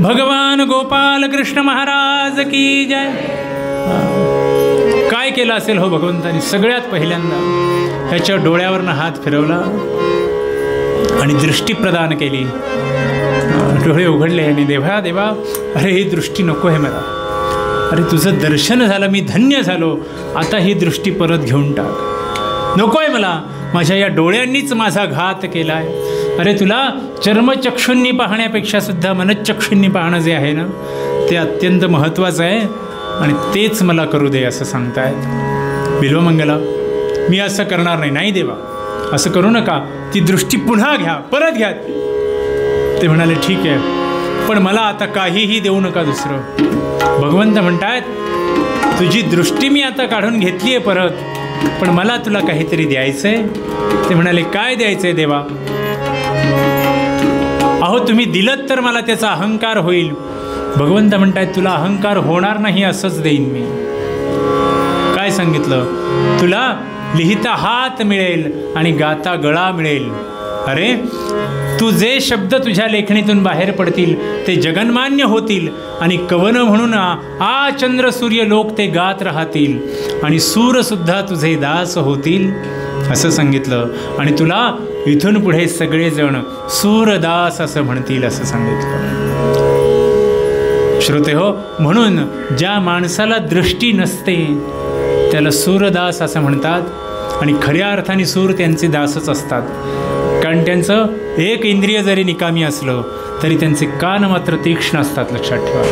भगवान गोपाल कृष्ण महाराज की जय. काय केलं असेल हो भगवंतानी? सगळ्यात पहिल्यांदा ह्याच्या डोळ्यावरनं हात फिरवला आणि दृष्टी प्रदान केली. डोळे उघडले आणि देवा देवा, अरे ही दृष्टी नको आहे मला. अरे तुझं दर्शन झालं, मी धन्य झालो. आता ही दृष्टी परत घेऊन टाक. नको आहे मला, माझ्या या डोळ्यांनीच माझा घात केला आहे. अरे तुला चर्मचक्षूंनी पाहण्यापेक्षा सुद्धा मनचक्षूंनी पाहणं जे आहे ना, ते अत्यंत महत्त्वाचं आहे आणि तेच मला करू दे असं सांगतायत. बिल्वमंगला, मी असं करणार नाही. नाही देवा, असं करू नका. ती दृष्टी पुन्हा घ्या, परत घ्या. ते म्हणाले ठीक आहे, पण मला आता काहीही देऊ नका दुसरं. भगवंत म्हणतायत, तुझी दृष्टी मी आता काढून घेतली आहे परत, पण मला तुला काहीतरी द्यायचं आहे. ते म्हणाले काय द्यायचं आहे देवा? अहो तुम्ही दिलत तर मला त्याचा अहंकार होईल. भगवंत म्हणतायत तुला अहंकार होणार नाही, असंच देईन मी. काय सांगितलं? तुला लिहिता हात मिळेल आणि गाता गळा मिळेल. अरे तू जे शब्द तुझ्या लेखणीतून बाहेर पडतील ते जगन्मान्य होतील आणि कवन म्हणून आ चंद्र सूर्य लोक ते गात राहतील आणि सूरसुद्धा तुझे दास होतील असं सांगितलं. आणि तुला इथून पुढे सगळेजण सूरदास असं म्हणतील असं सांगितलं. श्रोते हो, म्हणून ज्या माणसाला दृष्टी नसते त्याला सूरदास असं म्हणतात आणि खऱ्या अर्थाने सूर त्यांचे दासच असतात. कारण त्यांचं एक इंद्रिय जरी निकामी असलं तरी त्यांचे कान मात्र तीक्ष्ण असतात. लक्षात ठेवा,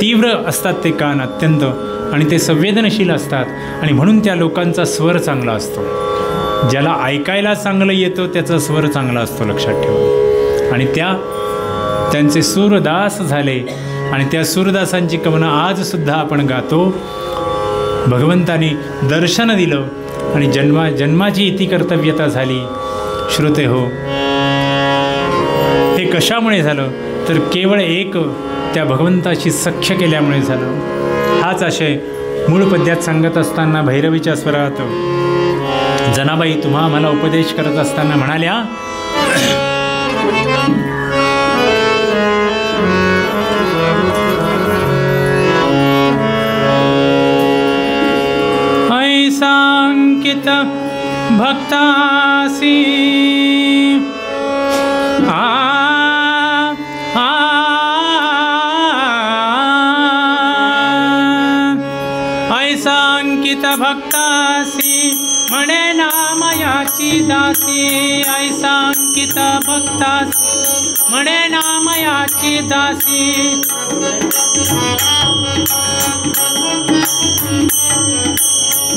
तीव्र असतात ते कान अत्यंत, आणि ते संवेदनशील असतात आणि म्हणून त्या लोकांचा स्वर चांगला असतो. ज्याला ऐकायला चांगलं येतं त्याचा स्वर चांगला असतो. लक्षात ठेवा. आणि त्यांचे सूरदास झाले आणि त्या सूरदासांची कवनं आजसुद्धा आपण गातो. भगवंतानी दर्शन दिलं आणि जन्माची इति कर्तव्यता झाली. श्रोते हो, हे कशामुळे झालं तर केवळ एक त्या भगवंताशी सख्य केल्यामुळे झालं. हाच आशय मूळ पद्यात सांगत असताना भैरवीच्या स्वरात जनाबाई तुम्हा मला उपदेश करत असताना म्हणाल्या, ऐसांकित भक्तासी ऐसांकित भक्तासी म्हणे नामयाची दासी. ऐसांकित भक्तासी म्हणे नामयाची दासी.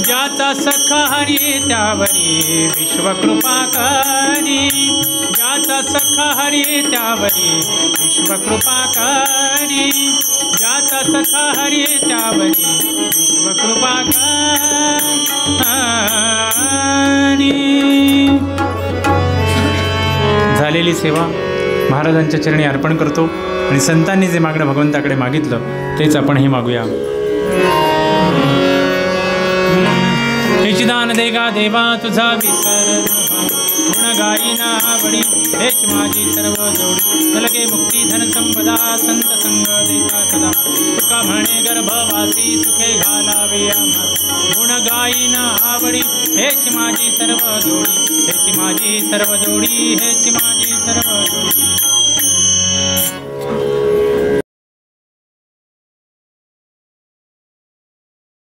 ज्याचा सख हरी त्यावरी विश्वकृपा करी. ज्याचा सख हरी त्यावरी विश्वकृपा करी. ज्याचा सख हरी त्यावरी विश्वकृपा करी. झालेली सेवा महाराजांच्या चरणी अर्पण करतो आणि संतांनी जे मागणं भगवंताकडे मागितलं तेच आपणही मागूया. निचिदान देगा देवा तुझा विसर गुण गायीना आवडी. हेच माझी सर्व जोडी तलगे मुक्ती धन संपदा. संत संग देता सदा तुका म्हणे गर्भवासी सुखे घालावे आम्हा. गुण गायीना आवडी हेच माझी सर्व जोडी. हेच माझी सर्व जोडी. हेच माझी सर्व